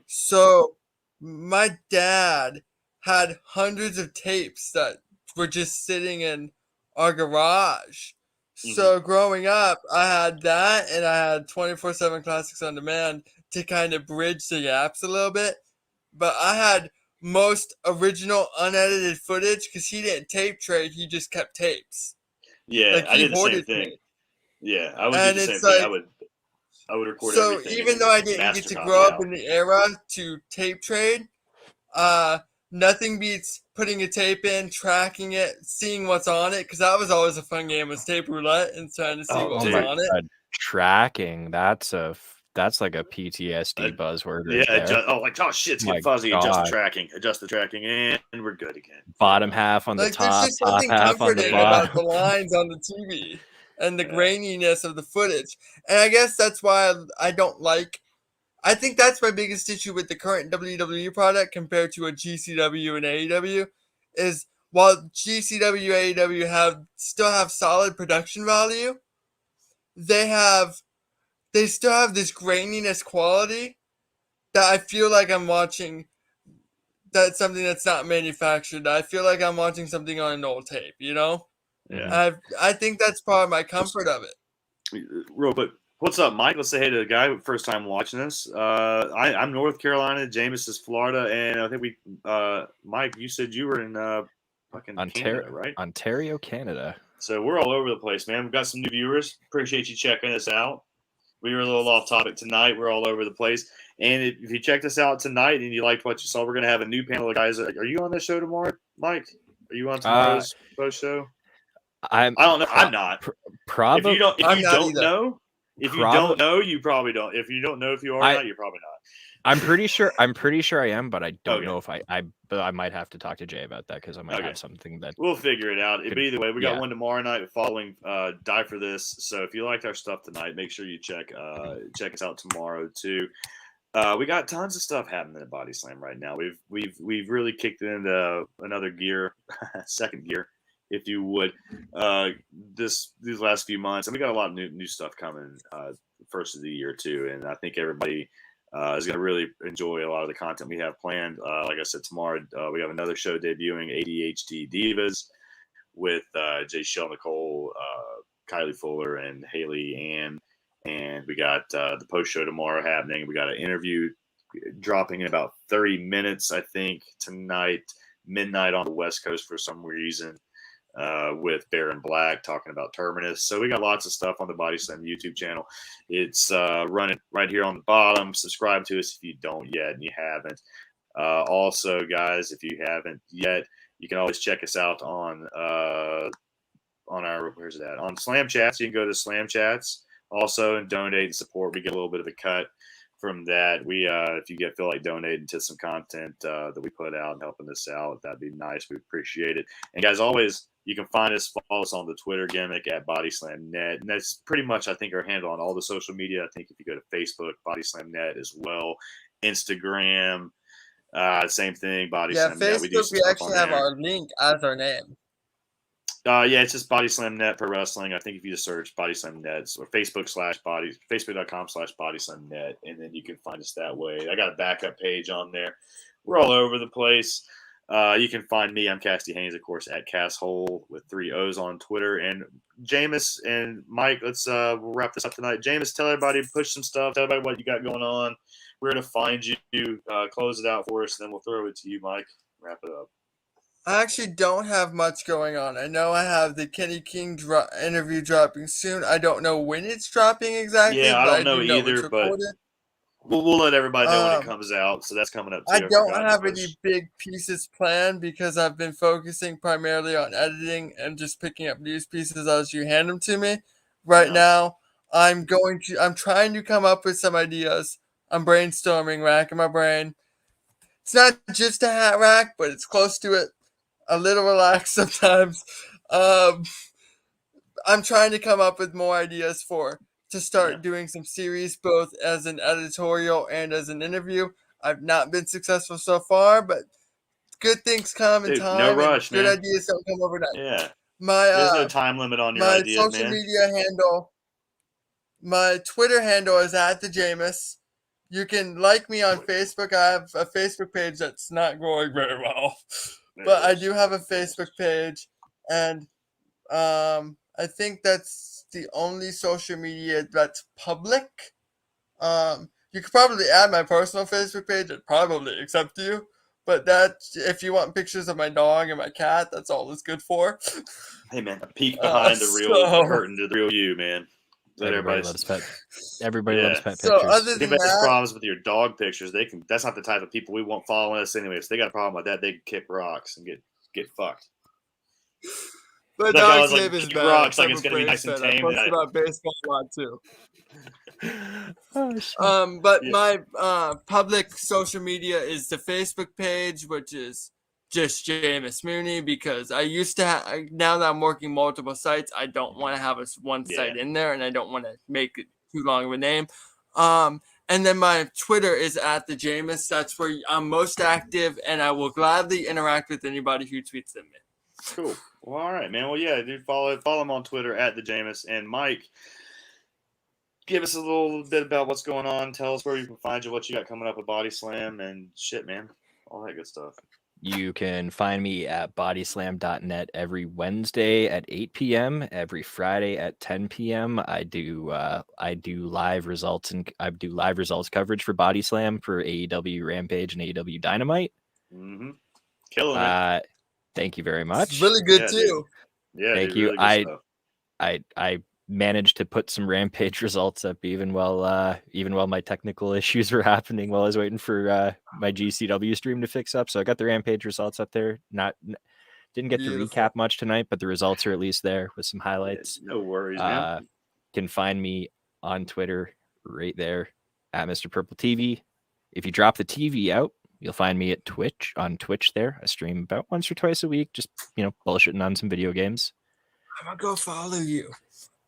C: so my dad had hundreds of tapes that were just sitting in our garage. So growing up, I had that, and I had 24/7 Classics on Demand to kind of bridge the gaps a little bit. But I had most original unedited footage because he didn't tape trade; he just kept tapes.
D: Yeah,
C: like,
D: I
C: he
D: did the same
C: hoarded
D: thing.
C: tapes.
D: Yeah, I would
C: And
D: do the same
C: it's
D: thing.
C: like,
D: I would record
C: so
D: everything.
C: even though I didn't get to grow up in the era to tape trade, nothing beats putting a tape in, tracking it, seeing what's on it, because that was always a fun game, was tape roulette and trying to see what was on it.
B: Tracking, that's like a PTSD buzzword right there.
D: Shit, it's getting fuzzy. Adjust the tracking, and we're good again.
B: Bottom half on the
C: Like,
B: top,
C: there's just
B: top
C: something
B: half on the
C: comforting
B: bottom.
C: about the lines on the TV and the graininess of the footage. And I guess that's why I don't like. I think that's my biggest issue with the current WWE product compared to a GCW and AEW, is while GCW AEW still have solid production value, they still have this graininess quality that I feel like I'm watching. That's something that's not manufactured. I feel like I'm watching something on an old tape, you know?
D: Yeah.
C: I think that's part of my comfort of it.
D: Real quick, what's up, Mike? Let's say hey to the guy first time watching this. I'm North Carolina, Jameis is Florida, and I think Mike, you said you were in fucking
B: Ontario,
D: Canada, right?
B: Ontario, Canada.
D: So we're all over the place, man. We've got some new viewers. Appreciate you checking us out. We were a little off topic tonight. We're all over the place. And if you checked us out tonight and you liked what you saw, we're going to have a new panel of guys. Are you on this show tomorrow, Mike? Are you on tomorrow's post show? I don't know. I'm not.
B: Probably.
D: If you don't know, you probably don't. If you don't know if you are or not, you're probably not.
B: I'm pretty sure I am, but I don't know if but I might have to talk to Jay about that because I might have something that
D: we'll figure it out. But either way, we got one tomorrow night following Die for This. So if you liked our stuff tonight, make sure you check us out tomorrow too. We got tons of stuff happening at Body Slam right now. We've really kicked it into another gear, second gear, if you would, these last few months, and we got a lot of new stuff coming first of the year too. And I think everybody is going to really enjoy a lot of the content we have planned. Like I said, tomorrow we have another show debuting, ADHD Divas, with Jay Shell, Nicole, Kylie Fuller, and Haley Ann. And we got the post show tomorrow happening. We got an interview dropping in about 30 minutes, I think, tonight, midnight on the West Coast for some reason, with Baron Black talking about Terminus. So we got lots of stuff on the Body Slam YouTube channel. It's running right here on the bottom. Subscribe to us if you don't yet and you haven't. Also, guys, if you haven't yet, you can always check us out on our on Slam Chats. You can go to Slam Chats also and donate and support. We get a little bit of a cut from that. We if you feel like donating to some content that we put out and helping us out, that'd be nice. We appreciate it. And guys, always, you can follow us on the Twitter gimmick at BodySlamNet. And that's pretty much, I think, our handle on all the social media. I think if you go to Facebook, BodySlamNet as well. Instagram, same thing, BodySlamNet.
C: Yeah, Facebook, we actually have our link as our name.
D: Yeah, it's just Body Slam Net Pro Wrestling. I think if you just search Body Slam Net or Facebook.com/Body Slam Net, and then you can find us that way. I got a backup page on there. We're all over the place. You can find me. I'm Cassidy Haynes, of course, at Casshole with 3 O's on Twitter. And Jameis and Mike, let's we'll wrap this up tonight. Jameis, tell everybody, push some stuff. Tell everybody what you got going on. Where to find you. Close it out for us, and then we'll throw it to you, Mike. Wrap it up.
C: I actually don't have much going on. I know I have the Kenny King interview dropping soon. I don't know when it's dropping exactly.
D: Yeah, I don't know either, but we'll let everybody know when it comes out. So that's coming up too.
C: I don't have any big pieces planned because I've been focusing primarily on editing and just picking up news pieces as you hand them to me. Right now, I'm trying to come up with some ideas. I'm brainstorming, racking my brain. It's not just a hat rack, but it's close to it. A little relaxed sometimes. I'm trying to come up with more ideas to start doing some series, both as an editorial and as an interview. I've not been successful so far, but good things come in time.
D: No rush,
C: man.
D: Good
C: ideas don't come overnight.
D: Yeah. There's no time limit on your ideas, man. My social media handle, my Twitter handle is @thejameis. You can like me on Facebook. I have a Facebook page that's not growing very well. But I do have a Facebook page, and
C: I think that's the only social media that's public. You could probably add my personal Facebook page and probably accept you. But that, if you want pictures of my dog and my cat, that's all it's good for.
D: Hey man, a peek behind the real curtain to the real you, man.
B: Everybody loves pet. Everybody loves pet
C: so
B: pictures.
C: Other
D: if
C: than
D: anybody has
C: that,
D: problems with your dog pictures, they can. That's not the type of people we want following us anyway. If they got a problem with that, they can kick rocks and get fucked.
C: my dog's name is Max.
D: Rocks like it's gonna be nice and tame.
C: I post about baseball a lot too.
B: Oh, shit.
C: But my public social media is the Facebook page, which is just Jameus Mooney, because I used to have, now that I'm working multiple sites, I don't want to have one site in there, and I don't want to make it too long of a name. And then my Twitter is at the Jameus. That's where I'm most active, and I will gladly interact with anybody who tweets at me.
D: Cool. Well, all right, man. Well, yeah, dude, follow him on Twitter at the Jameus. And Mike, give us a little bit about what's going on. Tell us where you can find you, what you got coming up with Body Slam and shit, man. All that good stuff.
B: You can find me at bodyslam.net every Wednesday at 8 p.m. Every Friday at 10 p.m. I do live results coverage for Body Slam for AEW Rampage and AEW Dynamite.
D: Mm-hmm. Killing it.
B: Thank you very much.
C: It's really good too.
D: Dude. Yeah,
B: thank
D: dude,
B: you.
D: Really good stuff.
B: I managed to put some Rampage results up even while my technical issues were happening while I was waiting for my GCW stream to fix up. So I got the Rampage results up there. Didn't get to recap much tonight, but the results are at least there with some highlights.
D: No worries, man.
B: Can find me on Twitter right there at Mr. Purple TV. If you drop the TV out, you'll find me at Twitch there. I stream about once or twice a week, just bullshitting on some video games.
C: I'm gonna go follow you.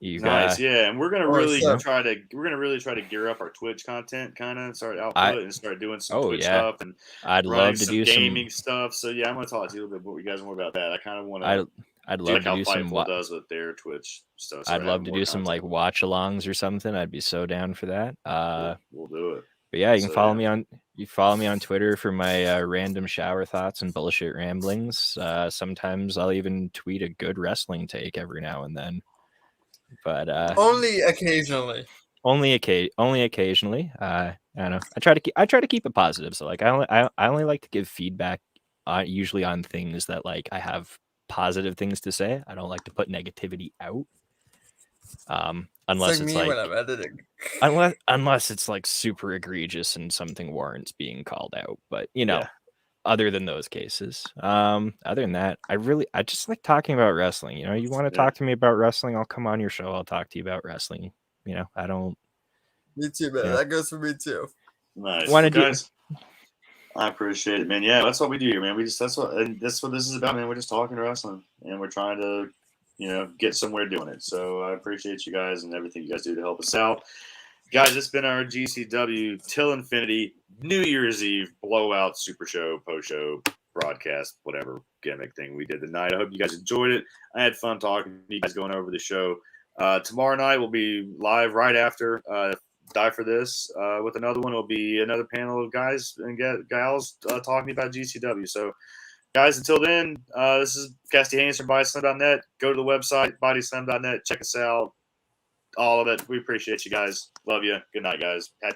D: Nice, yeah, and we're gonna really try to gear up our Twitch content, kind of start output and start doing some Twitch stuff, and
B: I'd love to do
D: gaming stuff. So yeah, I'm gonna talk to you a little bit more, you guys more about that. I kind of want to.
B: I'd love to do some
D: what does with their Twitch stuff. So
B: I'd love to do some like watch alongs or something. I'd be so down for that.
D: We'll do it.
B: But yeah, you can follow me on Twitter for my random shower thoughts and bullshit ramblings. Sometimes I'll even tweet a good wrestling take every now and then. But
C: only occasionally.
B: Only occasionally. I don't know. I try to keep it positive. So like I only like to give feedback usually on things that like I have positive things to say. I don't like to put negativity out. Unless it's like
C: when I'm editing.
B: Unless it's like super egregious and something warrants being called out. But other than those cases, other than that, I just like talking about wrestling. You want to talk to me about wrestling, I'll come on your show. I'll talk to you about wrestling. I don't.
C: Me too, man. That goes for me too.
D: Nice, guys. I appreciate it, man. Yeah, that's what we do here, man. That's what this is about, man. We're just talking wrestling, and we're trying to, get somewhere doing it. So I appreciate you guys and everything you guys do to help us out. Guys, it's been our GCW Til Infinity New Year's Eve blowout super show, post-show, broadcast, whatever gimmick thing we did tonight. I hope you guys enjoyed it. I had fun talking to you guys going over the show. Tomorrow night we'll be live right after Die for This with another one. It'll be another panel of guys and gals talking about GCW. So, guys, until then, this is Cassidy Haynes from bodyslam.net. Go to the website, bodyslam.net. Check us out. All of it. We appreciate you guys. Love you. Good night, guys.